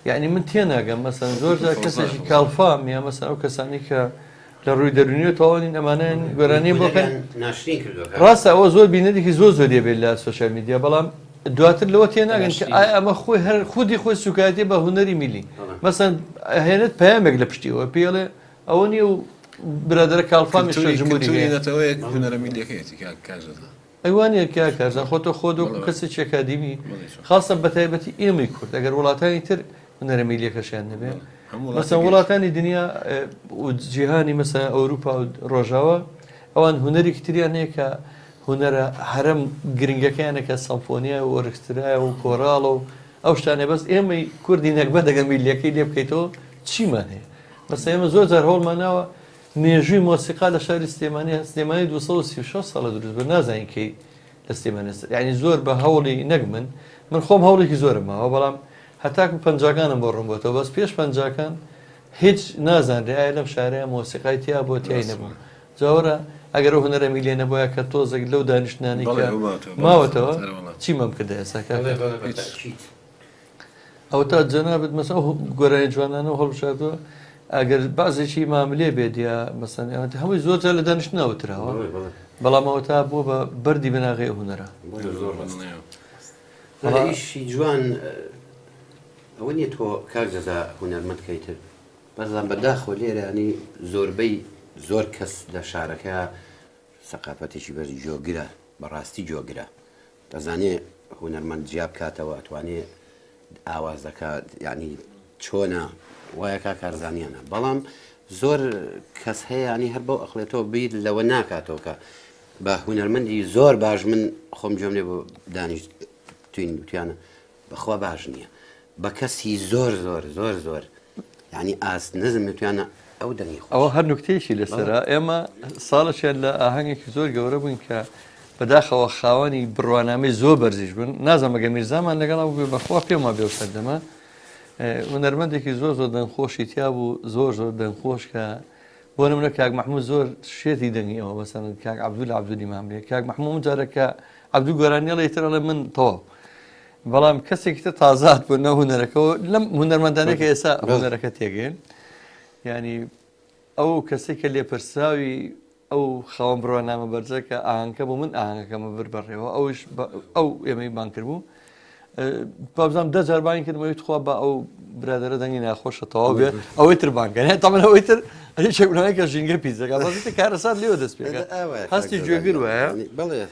یعنی من تێناگەم مەسەن زۆر جار کەسێکی کاڵفام یا مەسەن ئەو کەسانی کە لە ڕووی دەرونیە تەواوی ئەمانەیان گۆرانی بۆکەن ڕاستە ئەوە زۆر بینەرێکی زۆر زۆریە بێت لە سوۆشیال میدیا بەڵام دواتر لەوە تێناگەن کە ئایا ئەمە خۆی هەر خودی خۆی سوکایەتی بە هونەری میلی مەسەن هێنێت پەیامێک لە پشتیەوە پێڵێ ئەوە نیە و برادرە کاڵفامی شەژموریێتەوەی هونەرە میلیەکەیەتی کاژەدا ئەیوانە کیا کارزان خۆتە خۆ و کەسێکی ئەکادیمی خاصە بە تایبەتی ئێمەی کورد ئەگەر وڵاتانی تر هونەرە میلیەکەشیان نەبێ مەسەن وڵاتانی دنیا جیهانی مەسەن ئەوروپا و ڕۆژاوە ئەوان هونەرێکی تریان هەیە کە هونەرە هەرم گرنگەکەیانەکە سەمفۆنیا و ئۆرکسترایە و کۆراڵە و ئەو شتانێ بەس ئێمەی کوردی نەکبە دەگەن میلیەکەی لێ بکەیتەوە چیمان هەیە بەس ئێمە زۆر جار هەوڵماناوە مێژووی مۆسیقا لە شاری سلێمانی 236 ساڵە دروست بە نازانین کەی لە سلێمانی یعنی زۆر بە هەوڵی نەک من خۆم هەوڵێکی زۆرم ماوە بەڵام هەتاکو پەنجاکانم بۆ ڕوون بۆتەوە بەس پێش پەنجاکان هیچ نازانرێ ئایا لەم شارەیە مۆسیقای تیا بۆ تیای نەبوو جاوەرە ئەگەر ئەو هونەرە میلیە نەبووە کە تۆزێک لەو دانیشتنانی کە ماوەتەوە چیمەم کردە ئێستا ئەو تا جەنابەت مەسەڵ گۆرانی جوانانە هەڵبژاردووە ئەگەر بازێکی ماملێ بێت یا مەسەن هەمووی زۆر جار لە دانیشتنەوەتراوە بەڵام ئەوە تا بووە بە بەردی بەناغی هونەرە ئیشی جوان ئەوە نیە تۆ کارجەدا هونەرمەندکەیتر بەزان بەداخۆ لێرانی زۆربەی زۆر کەس لە شارەکە سەقافەتێکی بەرزی جۆگرە بەڕاستی جۆگرە دەزانێ هونەرمەند جیاب کاتەوە ئەتوانێ ئاواز دەکات یعنی چۆنە وایە کا کارزانیانە بەڵام زۆر کەس هەیە ینی هەر بەو ئەخڵێتەوە بیر لەوە ناکاتەوە کە بە هونەرمەندی زۆر باش من خۆم جۆم لێ بۆ دانیشت توین وتیانە بەخوا باش نییە بە کەسی زۆر زۆر زۆر زۆر ینی ئاست نزم توانە ئەو دەنگی ئەوە هەر نوکتەیەکی لەسەرا ئێمە ساڵەشیان لە ئاهەنگێکی زۆر گەورە بووین کە بەداخەوە خاوەنی بڕوانامەی زۆر بەرزیش بوون نازەمەگە میرزامان لەگەڵ بێ بەخوا پێما بێ سەردەمە هونەرمەندێکی زۆر زۆر دەنگخۆشی تیا بوو زۆر زۆر دەنگخۆش کە بۆ نمونە کاک مەحموود زۆر شێتی دەنگی ئەوە بەسەن کاک عەبدول عەبدولی ماملێ کاک مەحموود جارێکە عەبدوو گۆرانیەڵی ترەڵێ من تەواو بەڵام کەسێکی تر تازات بوو نە هوەرەکەەوە لەم هوەرمەندانێکە ئێستا هوەرەکە تێگەین ینی ئەو کەسێکە لێپرساوی ئەو خاوەن بڕوە نامە بەرجەکە ئاهەنگکە بوو من ئاهەنگەکەمە بر بەڕێەوە ئەوش ئەو ئێمەی بان کرد بوو بابزانام 10 جار بانی کردمەوەی خوا بە ئەو برادرە دەنگی ناخۆشە تەواو بێ ئەوەی تر بانکەن تەمەەن ئەوەی تر ئەلی شەکوونەکە ژینگە پیزەکە بەزیتە کارەسات لێوە دەست پێەکە هەستی گوێگر وایە بڵێ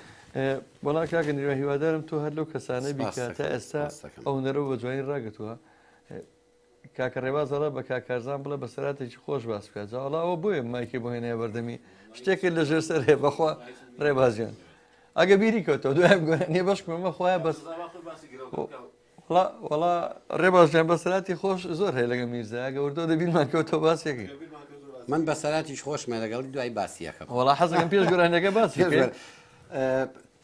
بەڵا کاکە نیوە هیوادارم تۆ هەر لەو کەسانە بیکە تا ئێستا ئەو نەرەوە بە جوانی ڕاگەتووە کاکە ڕێبازەڵە بە کاکارزان بڵێ بە سەراتێکی خۆش باس بکات جاڵاوە بۆیە مایکی بۆ هێنای بەردەمی شتێکت لە ژێر سەر هەیە بەخوا ڕێبازیان ئەگە بیری کەوتەوە دوای گۆنێ بەشکمەمە خۆیان بەس وڵا ڕێبازیان بە سەراتی خۆش زۆر هەیە لەگە میرزا ئەگە وردۆ دەبینمان کەوتەوە باسێکی من بە سەراتیش خۆشمە لەگەڵ دوای باسیەکە وڵا حەزەکەم پێش گۆرانەکە باسی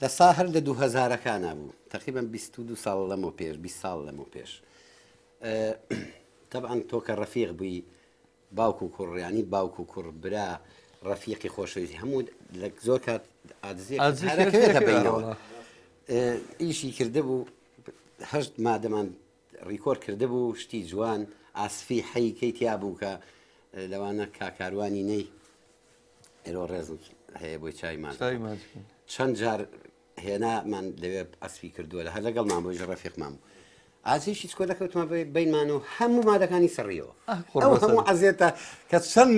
لە ساهر لە 2000ەکانە بوو تقریبان 22 ساڵ لەمە پێش 20 ساڵ لەمە پێش طبعا تۆ کە ڕەفیق بووی باوکو کوڕیانی باوکو کوڕ برا ڕەفیقی خۆشەویستی هەموو لە زۆر کات ئازیەکە بینەوە ئیشی کرده بوو هەشت مادەمان ڕیکۆر کرده بوو شتی جوان ئاسفی حەیکەی تیا بوو کە لەوانە کاکاروانی نەی ئێرۆ ڕێز هەیە بۆی چایمان چەند جار هێنامان لەوێ ئەسپی کردووە لە هەر لەگەڵمان بۆی ڕەفیقمان بوو ئازیشی چکۆ دەکەوتمە بینمانەوە هەموو مادەکانی سڕیەوە ئەو هەموو ئەزیێتە کە چەند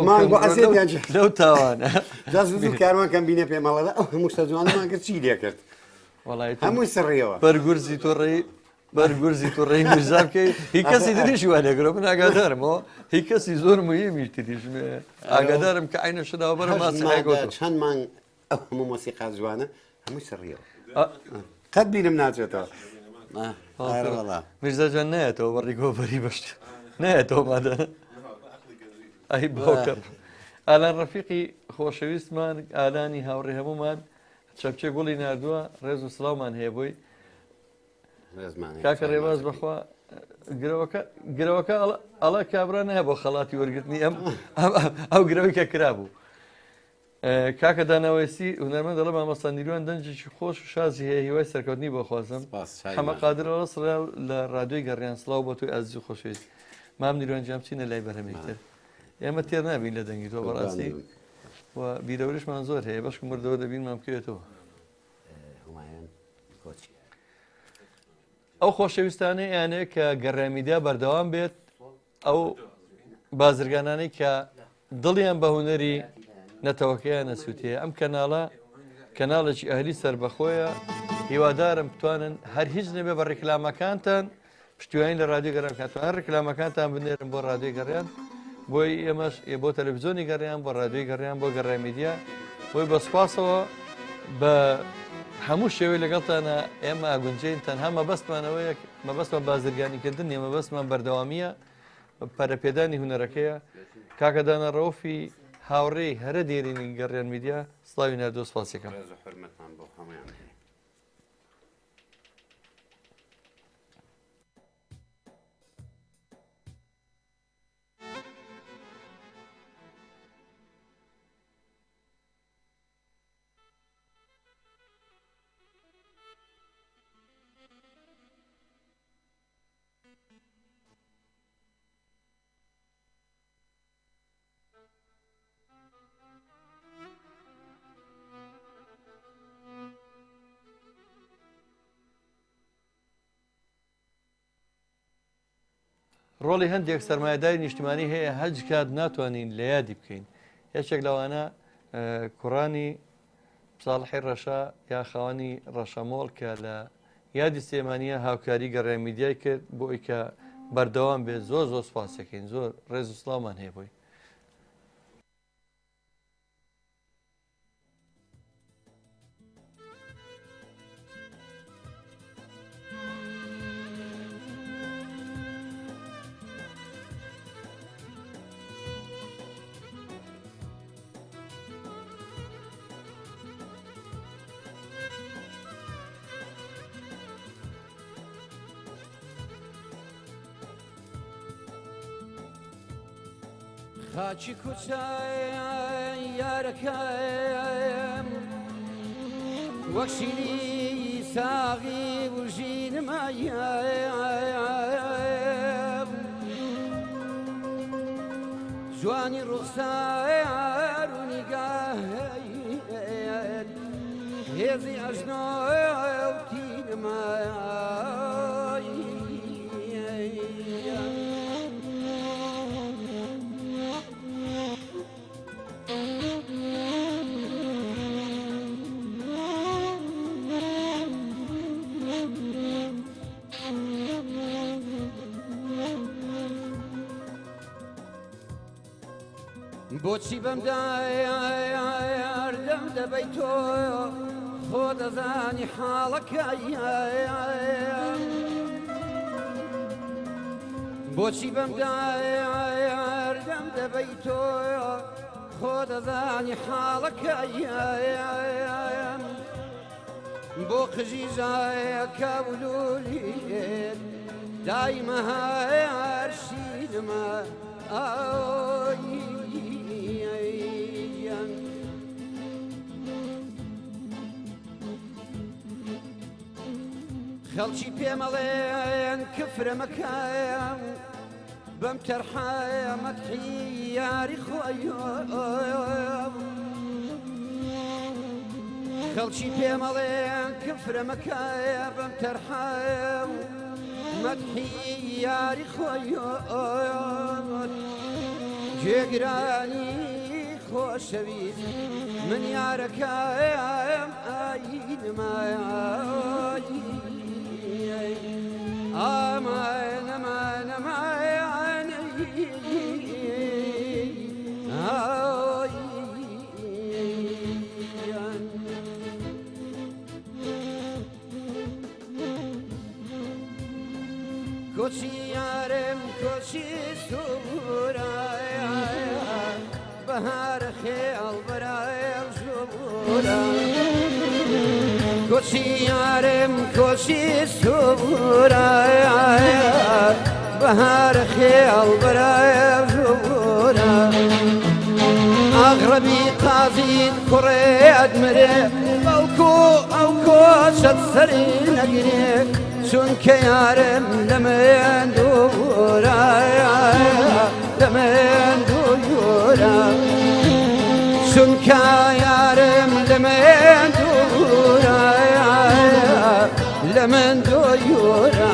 مانگۆ ئەزیێتیان لەو تاوانە جازوو کارمان کەم بینە پێمەڵەدا ئەو هەموو شتەجوانمان کرد چی لێ کرد هەمووی سڕیەوە بەرگورزی تۆڕێی بەرگورزی تۆڕێی میرزا بکەی هیچ کەسی تریش وای لێگرۆ من ئاگادارمەوە هیچ کەسی زۆر مهمی تریشمێ ئاگادارم کە عینە شداوە بەرە ماسیگۆت چەند مانگ ئەو هەموو مۆسیقا جوانە هەمووی سڕیەوە قەت بینم ناچێتەوە میرزاجان نایەتەوە بەڕی گۆبەری بەشت نایەتەوە مادە ئەی باوکەڕ ئالان ڕەفیقی خۆشەویستمان ئالانی هاوڕێ هەمومان چەپچێ گوڵی نردووە ڕێز و سڵاومان هەیە بووی کاکە ڕێباز بەخوا گرەوەکە ئەڵە کابرا نایە بۆ خەڵاتی وەرگرتنی ئەو گرەوەی کە کرا بوو کاکە داناوەسی هونەرمەند دەڵە مامەستانیروان دەنجێکی خۆش و شازی هەیە هیوای سەرکەوتنی بۆ خوازم هەمە قادرەوە سڕا لە ڕادیۆی گەڕیان سڵاو بۆ توی ئازیز و خۆشویست مام نیروان جام چینە لای بەرهەمێکتر ئێمە تێر نابین لە دەنگی تۆ بەڕاستی و بیرەوریشمان زۆر هەیە بەشکم مردەوە دەبین مام بکوێتەوە ئەو خۆشەویستانەی یانەیە کە گەڕامیدیا بەردەوام بێت ئەو بازرگانانەی کە دڵیان بە هونەری نەتەوەکەیان نەسووتەیە ئەم کەناڵێکی ئەهلی سربەخۆیە هیوادارم بتوانن هەر هیچ نەبێ بە ڕێکلامەکانتان پشتیوانی لە ڕادیۆ گەڕیان بکاتوان هەر ڕێکلامەکانتان بنێرن بۆ ڕادیۆی گەڕیان بۆی ئێمەش بۆ تەلەڤیزیۆنی گەڕیان بۆ ڕادیۆی گەڕیان بۆ گەڕامیدیا بۆی بە سوپاسەوە بە هەموو شێوەی لەگەڵتانە ئێمە ئاگونجین تەنها مەبەستمانەوەیە مەبەستمان بازرگانیکردن نیە مەبەستمان بەردەوامیە پەرەپێدانی هونەرەکەیە کاکەدانە ڕەوفی هاوڕێی هەرە دێرینی گەڕیان میدیا سڵاوی نردۆ سپاسێکم ڕۆڵی هەندێک سەرمایهداری نیشتیمانی هەیە هەج کات ناتوانین لە یادی بکەین یەکێک لەوانە کوڕانی ساڵحی ڕەشا یا خاوەنی ڕەشەمۆڵ کە لە یادی سێمانیە هاوکاری گەڕامیدیای کرد بۆ ئەوی کە بەردەوام بێت زۆر زۆر سوپاسەکەین زۆر ڕێز و سڵاومان هەیە بۆی خاچی کوچای یارەکەم وەک شیری ساغي وجين مايا جواني الرخصار ونقاهي هذي أجنوتي ماي بۆچی بەمداردەم دەبەی تۆ خۆ دەزانی حاڵەکەی بۆچی بەمداردەم دەبەی تۆ خۆ دەزانی حاڵەکەی بۆ قژیژایەکە ولولێت دایمە هەرشینمە خەڵکی پێمەڵێن کفرە مەکەم بەم تەرحە مەدحی یاری خۆی خەڵکی پێمەڵێن کفرە مەکەیە بەم تەرحە مەدحی یاری خۆی جێگرانی خۆشەویست من یارەکەم ئاینمای ئامان ئەمان ئەمایانەی کۆچی یارم کۆچی سوورایە بەهارە خێڵ بەرایە ژوورە کۆچی یارم کۆچی سوورایە بەهارە خێڵ بەرایە ژوورە ئاغرەبی قازید کوڕێت مرێ بەڵکو ئەو کۆچەت سەری نەگرێ چونکە یارم لە من دوورە لە من دوورە چونکە یارم لە من دوورە لە من دوورە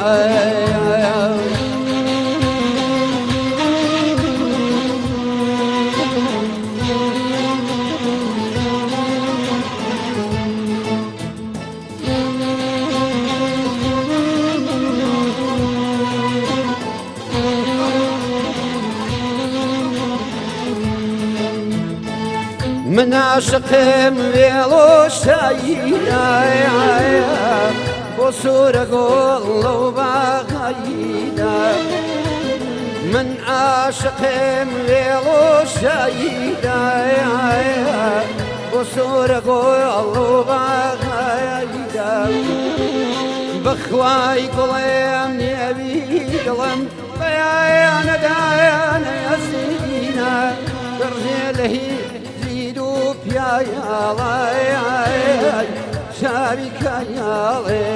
من عاشقم وێڵۆشاییە بۆ سوورە گۆڵ و باغاییە من عاشقم وێڵۆشاییە بۆ سوورە گۆڵ و باغاییە بەخوای گوڵێم نێوی دڵم بەیانەدایانە ئەسینە دەڕژێ لە هیچ پیاڵای شاوی کایاڵێ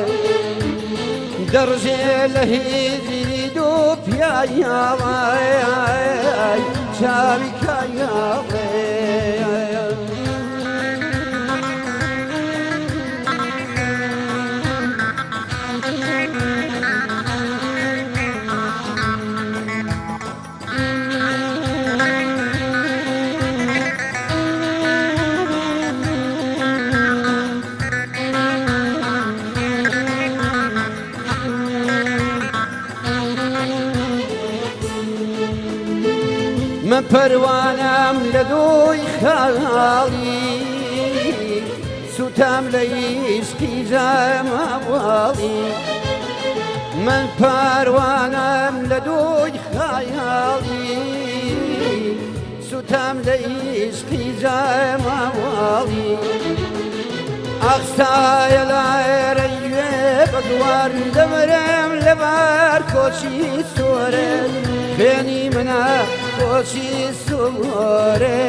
دەڕژێ لە هیزی دوو پیاڵای شاوی کایاڵێ من پەروانەم لە دووی خاڵی سوتام لە ئیشقی جەماوەڵی من پەروانەم لە دووی خاڵی سوتام لە ئیشقی جەماوەڵی ئەخسایە لایرە گوێ بەدوار دەمرم لەبەر کۆچی سوورە خوێنی منە کۆچی سوورێ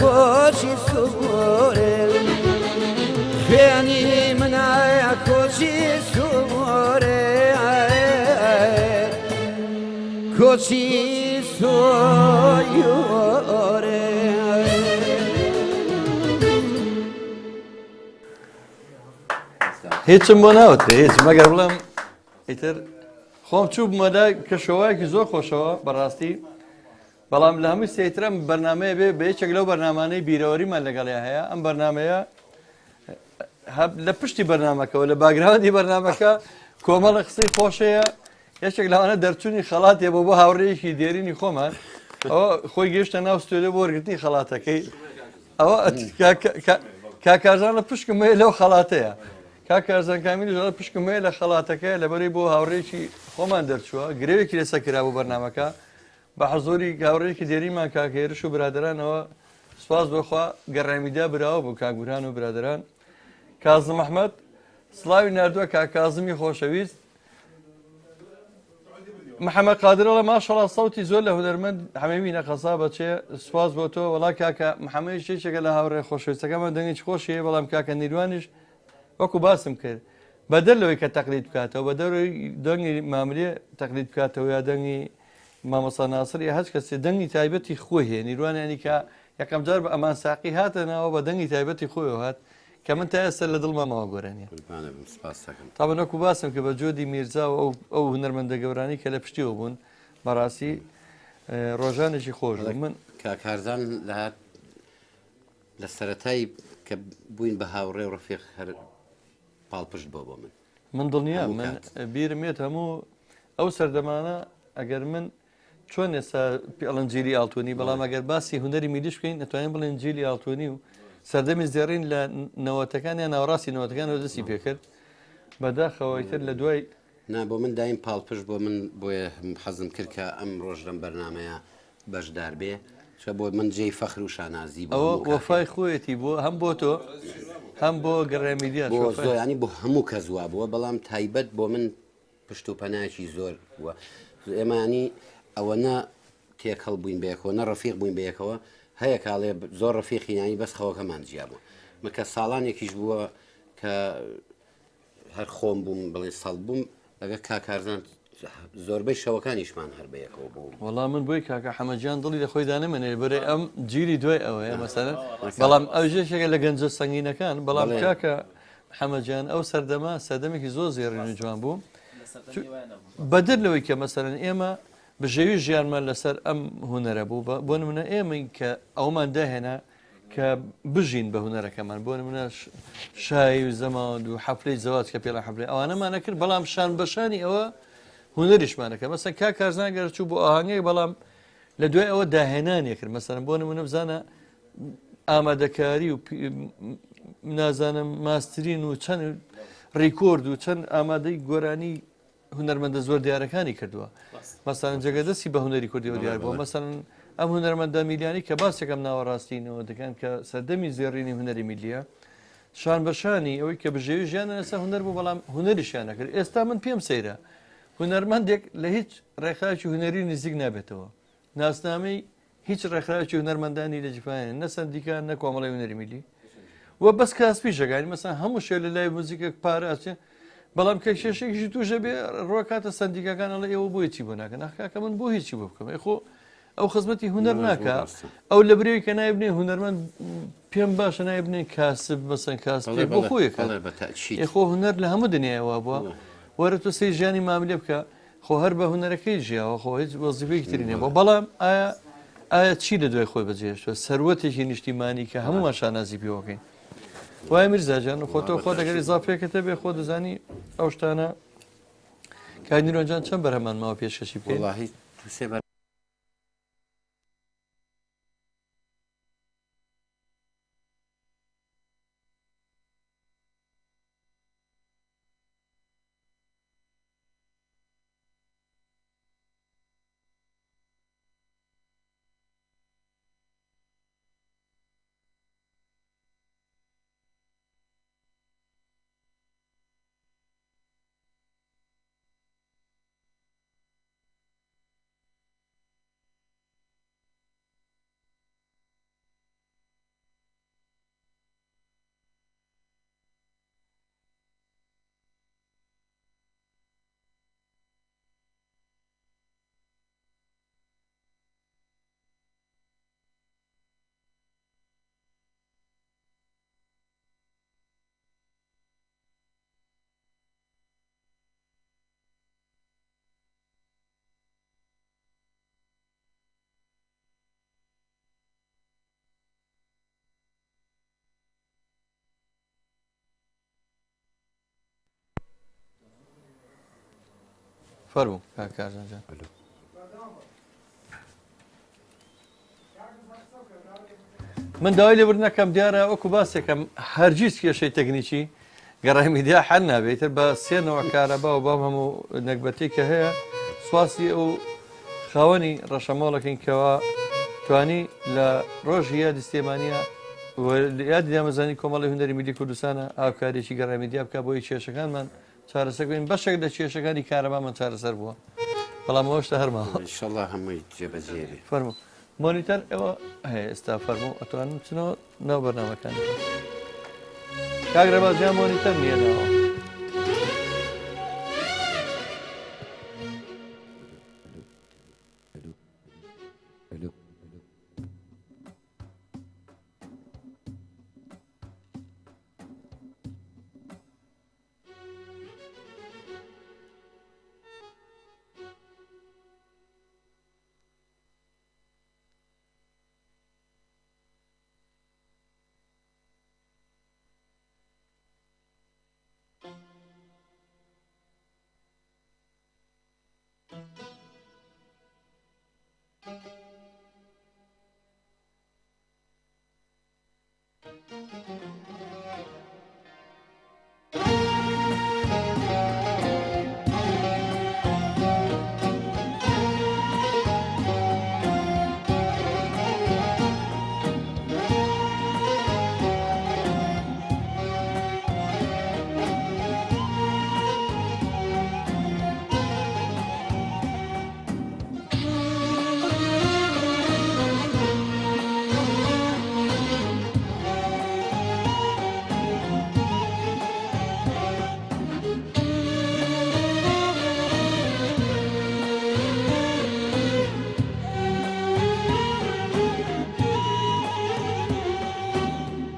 کۆچی سوورێ خوێنی منە بۆچی سۆیۆرێ هیچم بۆ ناوتێ هیچ مەگەر بڵێم ئیتر خۆم چوو بمەدا کە شەوایەکی زۆر خۆشەوە بەڕاستی بەڵام لە هەمووی سێترم بەرنمەیە بێ بە یەکێک لەو بەرنامانەی بیرەوەریمان لەگەڵیا هەیە ئەم بەرنمەیە لە پشتی بەرنمەکەەوە لە باگراوەندی بەرنمەکە کۆمەڵە قسەی خۆشەیە یەکێک لەوانە دەرچوونی خەڵاتێ بۆ هاوڕێیەکی دێرینی خۆمان ئەوە خۆی گەشتە ناو ستۆدیۆ بۆ وەرگرتنی خەڵاتەکەی ئەوە کاکارزان لە پشکمەیە لەو خەڵاتەیە کاکارزان کامیلی ژەڵە پشکمەیە لە خەڵاتەکەی لەبەری بۆ هاوڕێکی خۆمان دەرچووە گرێوێکی لەسەرکرا بۆ بەرنمەکە بە حەزۆری هاوڕێکی دێریمان کاکێرش و برادرانەوە سوپاس بۆخوا گەڕامیدا براوە بوو کاگوران و برادران کازم ئەحمەد سڵاوی نردووە کاکازمی خۆشەویست محەممەد قادرەڵە ماشەڵا سەوتی زۆر لە هونەرمەند هەمەوی نەقەسا بەچێ سوپاس بۆ تۆ وڵا کاکە محەممەد شتێکێکە لە هاوڕێ خۆشەویستەکەمان دەنگی خۆشیە بەڵام کاکە نیروانیش وەکو باسم کرد بەدەر لەوەی کە تەقلید بکاتەوە بە دەروی دەنگی مامرێ تەقلید بکاتەوە یا دەنگی مامەسا ناسر یا هەچ کەسێ دەنگی تایبەتی خۆی هەیە نیروانیانی کە یەکەم جار بە ئەمان ساقی هاتەنەوە بە دەنگی تایبەتی خۆیەوە هات کە من تا ئێستا لە دڵمەمەوە گۆرانیە تا بەنەکو باسم کە بە جۆدی میرزا و ئەو هونەرمەندە گەورانی کە لە پشتیەوە بوون بەڕاستی ڕۆژانێکی خۆش من کاکارزان لەهات لە سەرەتایی کە بووین بە هاوڕێ و ڕەفیق هەر پاڵپشت بۆ من دڵنیا من بیرمێت هەموو ئەو سەردەمانە ئەگەر من چۆن ئێستا پێڵەن جیلی ئاڵتوانی بەڵام ئەگەر باسی هونەری میلیش بکەین نتوانین بڵێن جیلی ئاڵتوانی و سەردەمی زێڕین لە نەوەتەکان یان ناوەڕاستی نەوەتەکانەوە دەستی پێکرد بەداخەوەیتر لە دوای نا بۆ من دایم پاڵپشت بۆ من بۆیە حەزم کرد کە ئەم ڕۆژ لەم بەرنمەیە بەشدار بێ چە بۆ من جێی فەخر و شانازی ئەوە وەفای خۆیەتی بووە هەم بۆ تۆ هەم بۆ گەڕێمیدیا ینی بۆ هەموو کە زوا بووە بەڵام تایبەت بۆ من پشت و پەناکی زۆر بووە ئێمانی ئەوە نە تێکەڵ بووین بەیەکەوە نە ڕەفیق بووین بەیەکەوە هەیە کاڵێ زۆر ڕەفیقی ینی بەس خەوەکەمان جیا بوو مەکە ساڵانێکیش بووە کە هەر خۆم بووم بڵێ سەڵ بووم ئەگە کاکارزان زۆربەی شەوەکانیشمان هەر بەیەکەوە بوو وەڵام من بۆی کاکە حەمەجیان دڵی لە خۆی دانەمێنێ بەرێ ئەم جیری دوای ئەوەیە مەسەرە بەڵام ئەو ژێشێکە لە گەنجە سەنگینەکان بەڵام کاکە حەمەجیان ئەو سەردەما سەردەمێکی زۆر زێڕین و جوان بوو بەدر لەوەی کە مەسەرەن ئێمە بژێوی ژیانمان لەسەر ئەم هونەرە بوو بۆ نمونە ئێمە کە ئەومان داهێنا کە بژین بە هونەرەکەمان بۆ نمونە شای و زەماوند و حەفلەی زەواج کە پێڵە حەفلەی ئەوانەمانە کرد بەڵام شان بەشانی ئەوە هونەریشمانەکە مەسەن کاکارزان گەرچوو بۆ ئاهەنگەی بەڵام لە دوای ئەوە داهێنانیە کرد مەسەرم بۆ نمونە بزانە ئامادەکاری و نازانم ماسترین و چەند ڕیکۆرد و چەند ئامادەی گۆرانی هونەرمەندە زۆر دیارەکانی کردووە مەسەن جگەدەستی بە هونەری کوردیەوە دیار بووە مەسەن ئەم هونەرمەندە میلیانی کە باسێکم ناوەڕاستینەوە دەکەن کە سەردەمی زێڕینی هونەری میلیە شان بەشانی ئەوەی کە بژێوی ژیانە لەسەر هونەر بوو بەڵام هونەریشیان نەکرد ئێستا من پێم سەیرە هونەرمەندێک لە هیچ ڕێکخراوێکی هونەری نزیک نابێتەوە ناسنامەی هیچ ڕێکخراوێکی هونەرمەندانی لە جیپانیان نە سەندیکان نە کۆمەڵی هونەری میلی وە بەس کاسپی ژەگانی مەسەن هەموو شێ لە لای موزیکێک پارەچێ بەڵام کە کێشێکیشی توژە بێ ڕۆکاتە سندیکەکانە لە ئێوە بۆی چی بۆ ناکەن ناکە من بۆ هیچی بۆ بکەم خۆ ئەو خزمەتی هونەر ناکە ئەو لە برێوی کە نای بنێ هونەرمەند پێم باشە نای بنێ کاسب بەسەن کاسب بۆ خۆیەکە خۆ هونەر لە هەموو دنیاەوە بووە وەرە تۆ سی ژیانی ماملێ بکە خۆ هەر بە هونەرەکەی ژیاوە خۆ هیچ وەزیفەیەکی ترینێ بۆ بەڵام ئایا چی لە دوای خۆی بەجێشتوە سەروەتێکی نیشتیمانی کە هەمومان شانازی پێوەکەین وای میرزاجان خۆتۆ خۆ دەگەری زاپێکەکەتە بێ خۆ دەزانی ئەو شتانە کاینیرۆنجان چەند بەرهەمان ماوە پێشکەشی بکەین فەرموو کاکاژان جان. من داوای لێبوردنەکەم دیارە وەکو باسێکم هەرگیز کێشەی تەکنیکی گەڕای میدیا حەل نابێتتر بە سێنەوە کارە باو بام هەموو نەکبەتی کە هەیە سواسی ئەو خاوەنی ڕەشەماڵەکەین کەەوە توانی لە ڕۆژی یادی سلێمانیە یادی دامەزانی کۆمەڵی هوەری میدی کوردستانە ئاوکارێکی گەڕای میدیا بکە بۆی کێشەکانمان چارەسەرین بەشێک لە کێشەکانی کارەبامان چارەسەر بووە بەڵام ئەوشتە هەرماوە ئینشەڵڵا هەمووی جێبەجێری فەرموو مۆنیتەر ئێوە هەیە ئێستا فەرموو ئەتوانن بچنەوە ناو بەرنامەکانی کاگرەبازیان مۆنیتەر نییە ناوە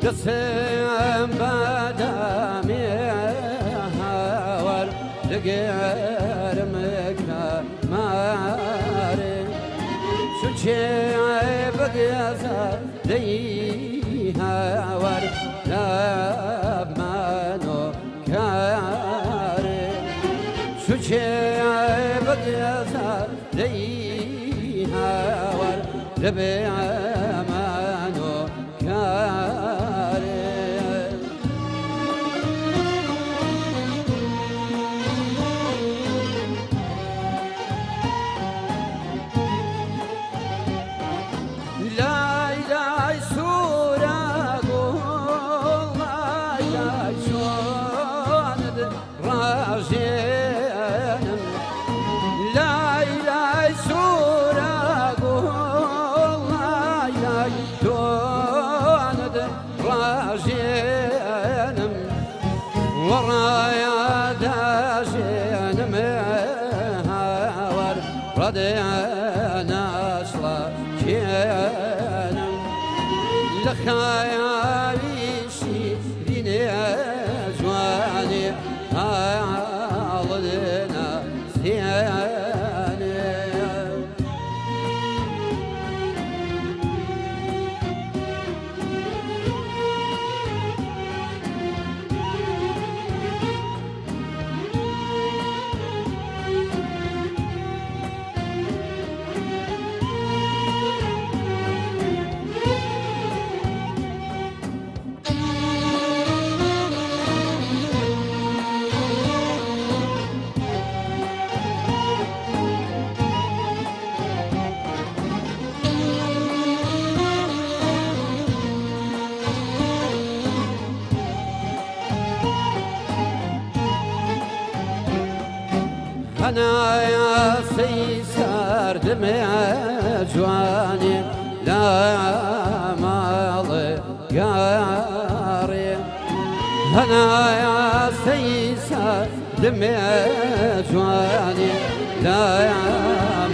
دەسێم بەدامی هاوار لەگەرمەکە مارێ سوچێ بەگێزە دەی هاوار لەبمانۆ کارێ سوچێ بەگێزە دەی هاوار لەبێ ئەمانۆ کارێ لای لای سوورە گوڵ لای لای چۆنت ڕاژێنم لای لای سوورە گوڵ لای لای چۆنت ڕاژێنم وەڕایە داژێنم هاوار ڕەدێناشڵە کێنم لە خایاویشی بینێ جوانێ هاڵدێنە سێنێ هەنایە سەی ساردمێ جوانێ لا ماڵێ یاڕێ هەنایە سەی ساردمێ جوانێ لا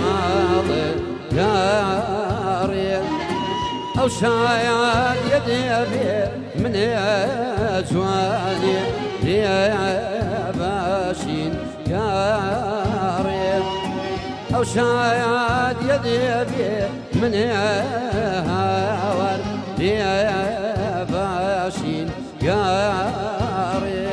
ماڵێ یاڕێ ئەو شایەت یەدێبێ منێ جوانێ لێ باشین یاڕێ ئەو شایەت یەدێبێ منێ هاوار لێ باشین یاڕێ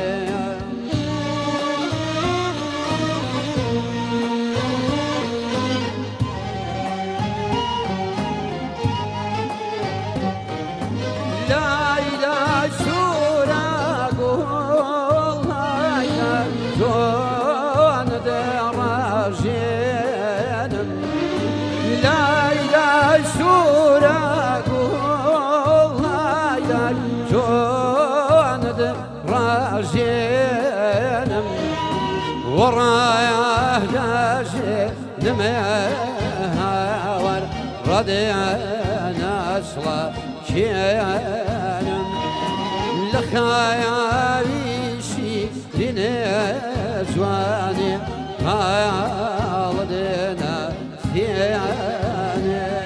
ورايا داشي نمهاور ردي نسلا شيانم لخيالي شي لنزواني هالدنا ثياني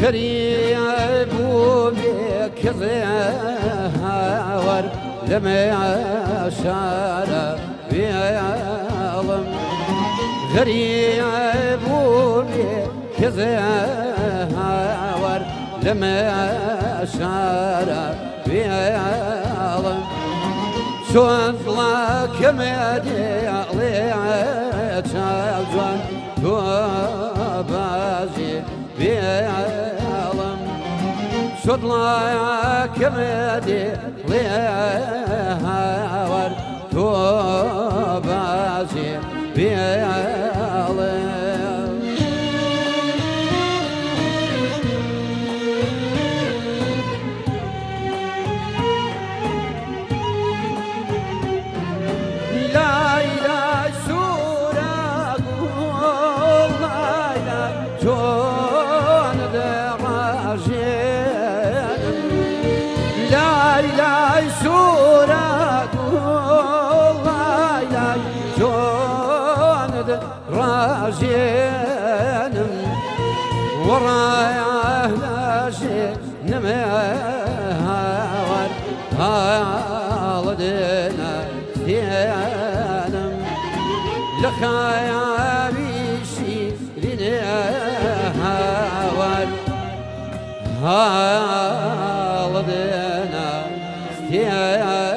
غريب بك ظهر لما عشار بيعلم غريب بك ظهر لما عشار بيعلم شون لك مدي عليك جوان بازي بيعلم شد لا كمدي ليهاور تو بازي بيعلم لا إله سورة قول لا إله جون دراجين لا إله سورة قول لا إله جون دراجين ورايا ناشي نمهاور هالدنا ثيانم لخيالي شي لنهاور هالدنا ثيانم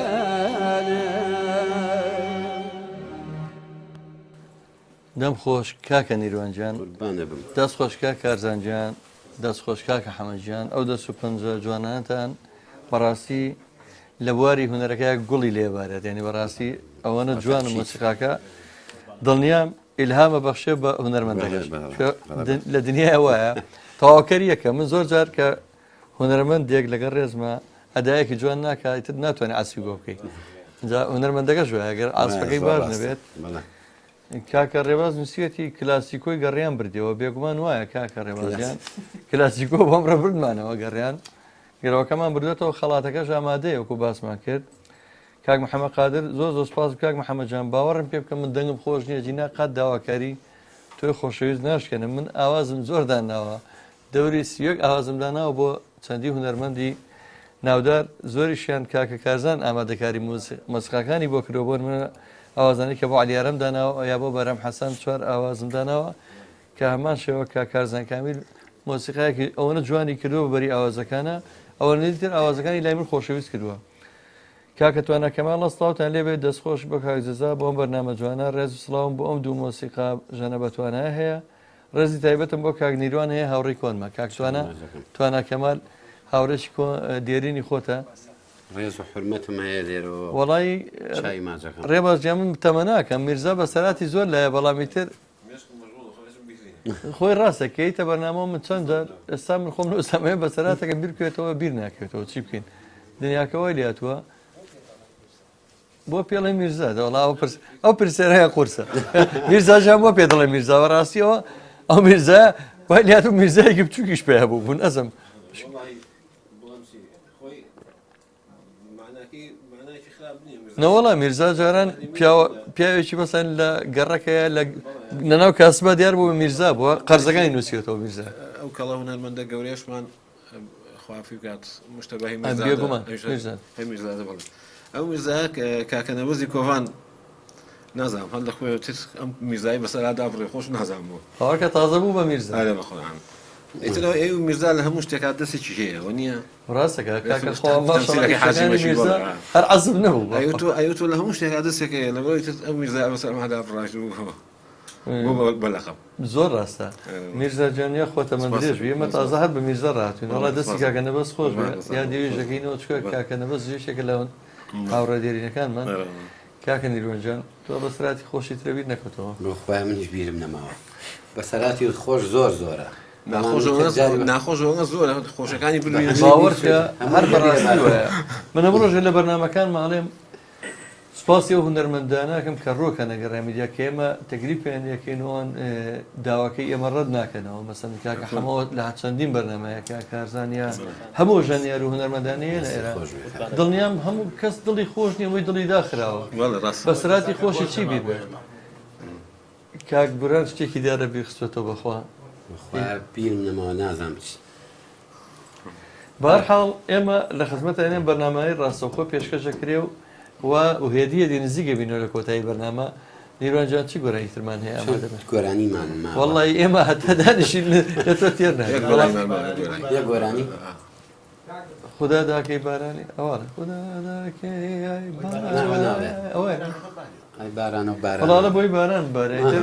دەم خۆش کاکە نیروانجان قوربانە بم دەست خۆشکە کارزانجان دەست خۆشکا کە حەمەجیان ئەو دەست و پەنجە جوانانتان بەڕاستی لە بواری هونەرەکە گوڵی لێبارێت یعنی بەڕاستی ئەوەنە جوان و مۆسیقاکە دڵنیام ئیلهامە بەخشێ بە هونەرمەندەکەش لە دنیای وایە تەواوکەری یەکە من زۆر جار کە هونەرمەندێک لەگەڵ ڕێزمە ئەدایەکی جوان ناکاتر ناتوانێت ئاسی بۆ بکەیت اینجا هونەرمەندەکەش وایە ئەگەر ئاسپەکەی باش نەبێت کاکە ڕێباز نووسەتی کلاسیکۆی گەڕیان بردیەوە بێگومان وایە کاکە ڕێبازیان کلاسیکۆ بۆمڕە بردمانەوە گەڕیان گەرەوەکەمان بردێتەوە خەڵاتەکەش ئامادەیە وەکو باسمان کرد کاک محەممەد قادر زۆر سپاس کاک محەممەدجان باوەڕم پێ بکەم من دەنگم خۆش نییە جینا قات داواکاری تۆی خۆشەویست ناشکێنم من ئاوازم زۆر داناوە دەوری سیۆک ئاوازم داناوە بۆ چەندی هونەرمەندی ناودار زۆریشیان کاکە کارزان ئامادەکاری مۆسیقاکانی بۆ کردەوە بۆن منە ئاوازانی کە بۆ علیارەم داناوە یا بۆ بەرەم حەسەن چوار ئاوازم داناوە کە هەمان شێوە کە کارزان کامیل مۆسیقایەکی ئەوەنە جوانی کردووە بەری ئاوازەکانە ئەوە نزیتر ئاوازەکانی لای من خۆشەویست کردووە کاکە توانە کەمال لەستاوتان لێبێت دەستخۆش بە کاکجزا بۆ ئەم بەرنامە جوانە ڕێز و سڵاوم بۆ ئەم دوو مۆسیقا ژەنە بەتوانایە هەیە ڕێزی تایبەتم بۆ کاک نیروان هەیە هاوڕێی کۆنمە کاکتوانە توانە کەمال هاوڕێکی دێرینی خۆتە ڕێز و حرمەتم هەیە لێرەوە وەڵی چای ماچەکەم ڕێباز جا من تەمە ناکەم میرزا بە سەراتی زۆر لایە بەڵامی تر خۆی ڕاستە کەیتە بەرنامە من چەند جار ئێستا من خۆم ئەسامەیە بە سەراتەکە بیرکوێتەوە بیر ناکەوێتەوە چی بکەین دنیاکەوەی لاتووە بۆ پێڵی میرزا دەوڵا ئەو پرسیارەیە قورسە میرزاژان بۆ پێ دەڵێ میرزاوە ڕاستیەوە ئەو میرزا وای لات و میرزایەکی بچووکیش پێ هەبوو بوون ئەزم نەوەڵا میرزا جاران پیاوێکی بەسەن لە گەڕەکەیە لە نەناو کاسبە دیار بوو میرزا بووە قەرزەکانی نووسێتەوە میرزا ئەو کەڵە هونەرمەندە گەورەیەشمان خوافی بکات مشتبەهی بێگومان میرزا ئەو میرزا کاکە نەوەزی کۆڤان نازانم هەر لە خۆی ئەم میرزایی بەسەرادا بڕێ خۆش نازانم بۆ هەواکە تازە بوو بە میرزا ئارێ بەخۆیان ئیتر ئێ میرزا لە هەموو شتێکا دەستێکی هەیە ئەوە نییە ڕاستەکە کاکە تەمسیلەکەی حاجی مەشی میرزا هەر عەزم نەبوو ئەو تۆ لە هەموو شتێکا دەستێک هەیە لەبەرەوەی تر ئەم میرزا بەسەرمادا بڕاشتبوو بۆ بەلەقەم زۆر ڕاستە میرزا جانیا خۆتە من درێژ ئێمە تازە هەر بە میرزا ڕاتوین وڵا دەستی کاکە نەبەست خۆش یان دێوێژەکەینەوە چکە کاکە نەبەست جێشێکە لەون هاوڕە دێرینەکانمان کاکە نیروەنجان تۆ بەسراتی خۆشی ترەبییر نەکەوتەوە بۆخوای منیش بیرم نەماوە بەسەراتی خۆش زۆر زۆرە ناخۆشەوە زۆرە خۆشەکانی باوەڕکە هەر بەڕاستی وایە من ئەمڕۆژێ لە بەرنامەکان ماڵێم سوپاسی ئەو هونەرمەندانەکەم کە ڕۆکە نەگەڕای میدیا کە ئێمە تەگریپیان یەکەینەوەن داواکەی ئێمە ڕەت ناکەنەوە مەسەن کاکە هەمەوە لە چەندین بەرنامەیە کارزانیا هەموو ژەنیار و هونەرمەندانەیە لە ئێرە دڵنیام هەموو کەس دڵی خۆش نییە وی دڵی داخراوە بەسراتی خۆشی چی بیر بێت کاک بوران شتێکی دیارە بیرخستێتەوە بەخوا بیرم نەماوە نازانم چی بەهەرحاڵ ئێمە لە خزمەتێنێن بەرنامەی ڕاستەوخۆ پێشکەشەکرێ و هێدیە دی نزیکە بینەوە لە کۆتایی بەرنامە نیروانجان چی گۆرانی ترمان هەیە ئەمە دەبێت گۆرانیمان وەڵی ئێمە هەتا دانیشین لە تۆ تێر نایێت گۆرانی خدا داکەی بارانی ئەوانە خدا داکەی ئەوە بارانە بەڵاە بۆی باران بارێتر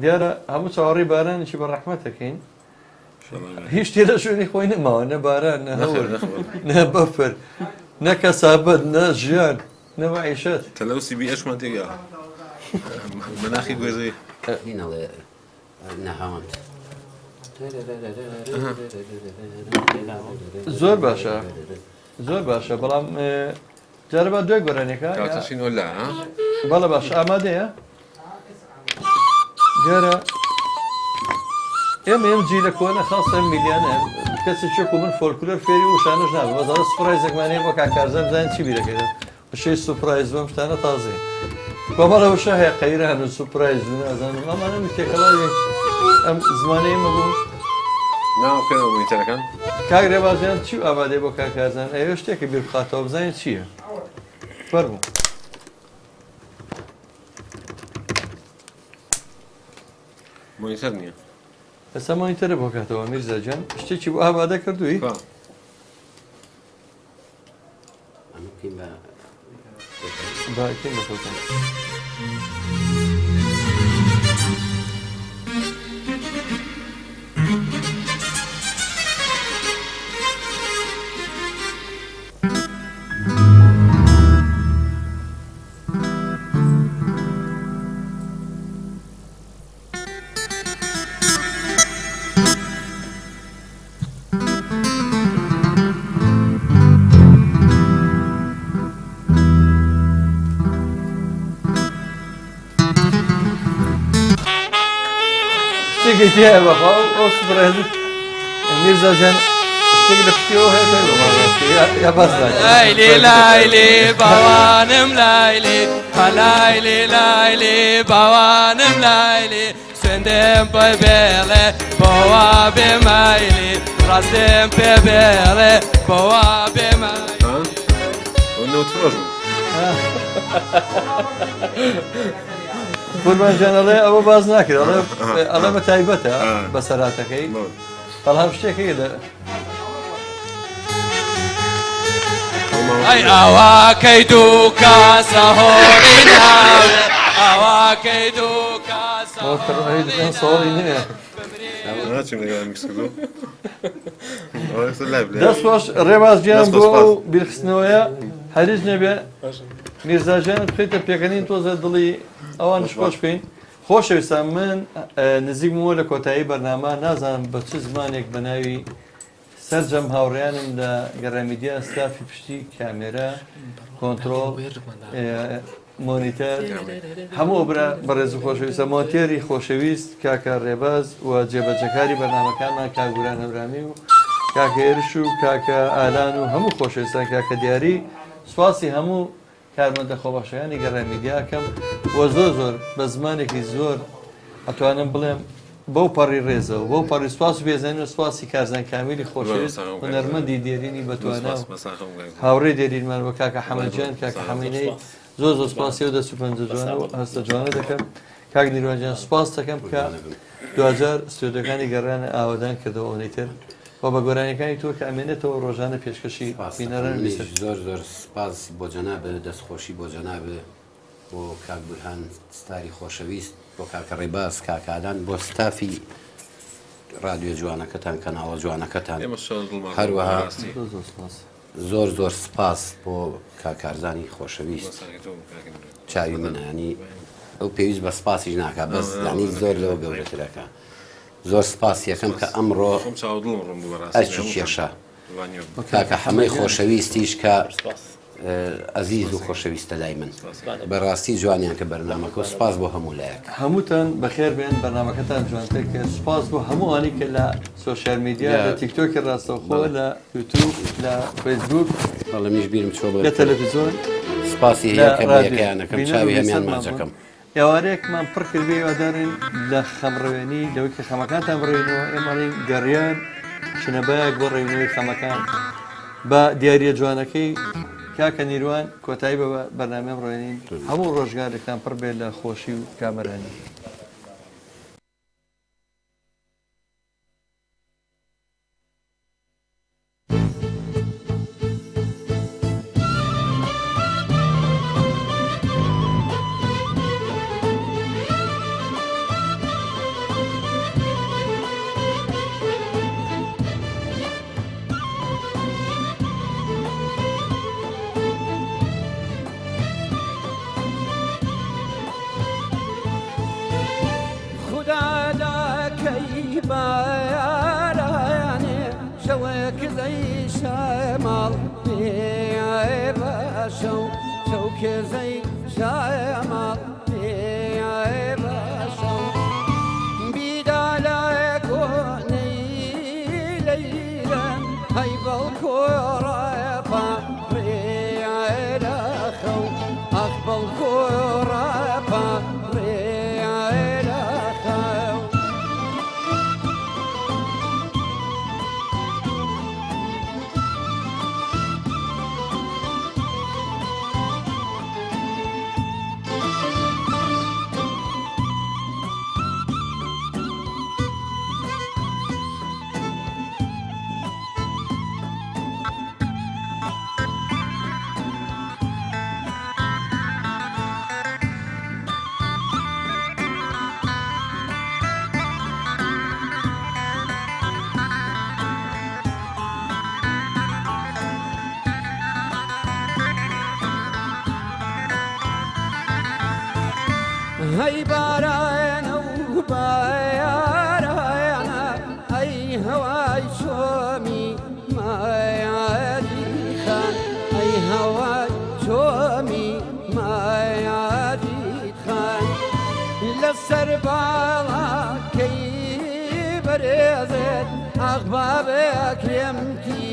دیارە هەموو چاوەڕی بارانێکی بە ڕەحمەتەکەین هیچ تێ لە شوێنی خۆی نەماوە نە باران نە هەور نە بەفر نە کەسابەت نە ژیان نەوە عیشەت تەلەوسی بی ئەشمان تێگا مەناخی گوێزەی هینەڵێ نەهاوند زۆر باشە زۆر باشە بەڵام جارەبا دوای گۆرانێکە کاتەشینەوە لا بەڵە باش ئامادەیە دیارە ئێمە ئەم جی لە کۆنە خاصە میلیانە کەسی چێک و من فۆلکلۆر فێری و شانش نابێ بەزانە سوپرایزێکمانەیە بۆ کاکارزان بزانین چی بیرەکەێت بەشەی سوپرایز بەم شتانە تازێ کۆمەڵە وشە هەیە قەیران و سوپرایز و نازانم ئەمانە تێکەڵاوی ئەم زمانەی ئێمە بوو ناوکەنەوە بوویتەرەکان کاک ڕێبازیان چی ئامادەی بۆ کاکارزان ئەوێ شتێکی بیر بخاتەوە بزانین چییە فەرموو مۆنیتەر نییە ئەستا مۆنیتەرە بۆ کاتەوە میرزا جان شتێکی بۆ ئامادە کردووی باکەین بە خۆتان شتێکی تێە بەخوا ئەو سوپرایز میرزا جان شتێک لە پشتیەوە هەیە یا باس لایلی لایلی باوانم لایلی لایلی لایلی باوانم لایلی سندم پێ بێڵێ بۆوا بێمایلی ڕاستم پێ بێڵێ بۆوا بێمایلی نەوتفرۆژ قوربانجانەڵێ ئەوە باز ناکرێت ئەڵێ بە تایبەتە بە سەراتەکەی بەڵام شتێکی لە ئەی ئاواکەی دوو کاسە هۆڵی ناوێ ئاواکەی دوو کاسە سۆڵی نییە دەست خۆش ڕێبازگیان بۆ ئەو بیرخستنەوەیە هەریج نەبێ میرزاژیانت بخیتە پێکەنین تۆزە دڵی ئەوانش خۆش بکەین خۆشەویستان من نزیکمەوە لە کۆتایی بەرنامە نازانم بە چ زمانێک بە ناوی سەرجەم هاوڕێیانم لە گەڕامیدیا ستافی پشتی کامێرە کۆنتڕۆڵ مۆنیتەر هەموو برا بەڕێز و خۆشەویستە مۆنتێری خۆشەویست کاکە ڕێباز و جێبەجەکاری بەرنامەکانمان کاگوران هەورامی و کاکە هێرش و کاکە ئالان و هەموو خۆشەویستان کاکە دیاری سواسی هەموو کارمەندە خۆبەخشەکانی گەڕامیدیاکەم وە زۆر زۆر بە زمانێکی زۆر ئەتوانم بڵێم بەو پەڕی ڕێزەوە بەو پەڕی سواس بێزانین و سواسی کارزان کامیلی خۆشەویست هونەرمەندی دێرینی بەتوانە هاوڕێ دێرینمان وە کاکە حەمەدجان کاکە حەمینەی زۆر سپاسی و دەست و پەنجە جوانەوە هەستە جوانە دەکەم کاک نیروانجیان سپاس دەکەم کە دوجار ستودیۆکانی گەڕانە ئاوادان کردەوە ئەوەی تر و بە گۆرانیەکانی تۆ کە ئەمێنێتەوە ڕۆژانە پێشکەشی بینەران لەسەر زۆر زۆر سپاس بۆ جەنابێ دەستخۆشی بۆ جەنابێ بۆ کاک بورهان ستاری خۆشەویست بۆ کاکە ڕێباز کاکادان بۆ ستافی رادیۆ جوانەکەتان کەناڵە جوانەکەتان هەروەها زۆر زۆر سپاس بۆ کاکارزانی خۆشەویست چاوی منانی ئەو پێویست بە سپاسیش ناکە بەس ینی زۆر لەوە گەورەترەکە زۆر سپاس یەکەم کە ئەمڕۆ ئەچی کێشە کاکە هەمەی خۆشەویستیش کە ئەزیز و خۆشەویستە لای من بەڕاستی جوانیان کە بەرنامەکە سپاس بۆ هەموو لایەک هەمووتان بەخێر بێن بەرنامەکەتان جوانتر کرد سپاس بۆ هەمووانی کە لە سۆشیال میدیا لە تیکتۆکی ڕاستەوخۆ لە یوتیوب لە فەیسبوک بەڵەمیش بیرم چۆ لە تەلەڤیزۆن سپاسی هەیە کە بەیەکیانەکەم چاوی هەمیان ماچەکەم ئێوارەیەکمان پڕ کردبێ وادارین لە خەمڕێنی لەوەی کە خەمەکانتان بڕێنەوە ئێمەڵین گەڕیان شنەبایەک بۆ ڕێونەوەی خەمەکان بە دیارە جوانەکەی کاکە نیروان کۆتایی بە بەرنامەم ڕێنین هەموو ڕۆژگارێکتان پڕ بێت لە خۆشی و کامەرانی هەی بارانە و بایارانە ئەی هەوای چۆمی مایادی خان ئەی هەوای چۆمی مایادی خان لەسەر باڵاکەی بەرێزێت ئەغبابێکرێمکی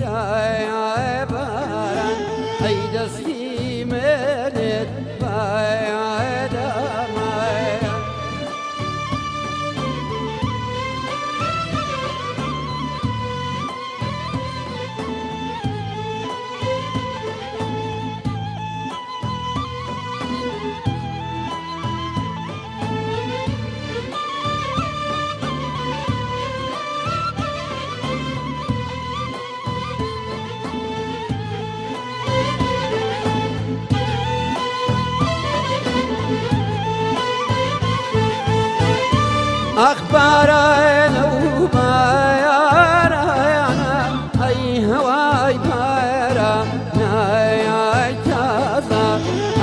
رایە باران ئەی دەستی منێت بایادە أخبارنا وبيانا أي هواي بارا ناي تازا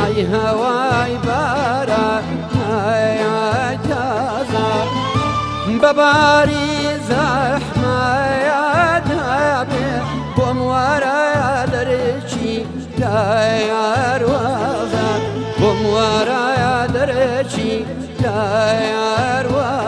أي هواي بارا ناي تازا بباري زحمة يا نبي بمورا درشي لا يروزا بمورا درشي لا يروزا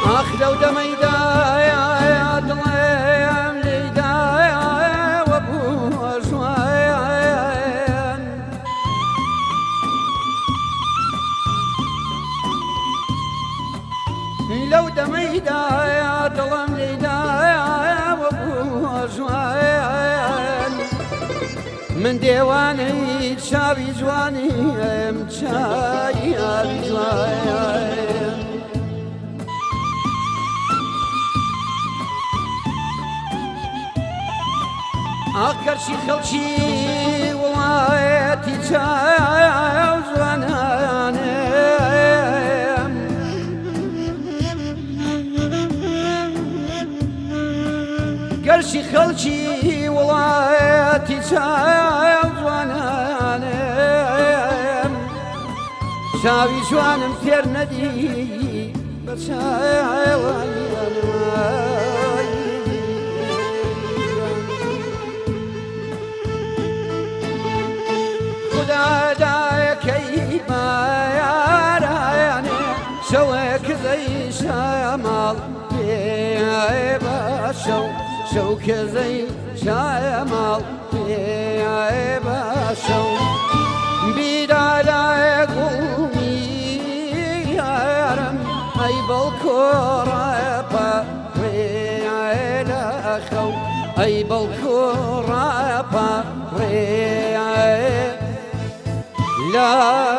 أخ لو دميدا يا دليم ليدا وابو شويان من دێوانەی چاوی جوانی ئەم چاوی جوان ئاکەرشی خەڵکی وڵایەتی چاو جوانانم گەرشی خەڵکی وڵایەتی چاو جوانانم چاوی جوانم فێر نەدی بە چاوانیانم دایەکەی مایارانێ شەوێک زەی شەماڵ پێ باشە و شەو کەزەی شەماڵ پێ باشە و بیدادایە گوڵمی یارم ئەی بەڵکۆڕەپە ڕێ لە خەو ئەی بەڵکۆڕەپە ڕێ لا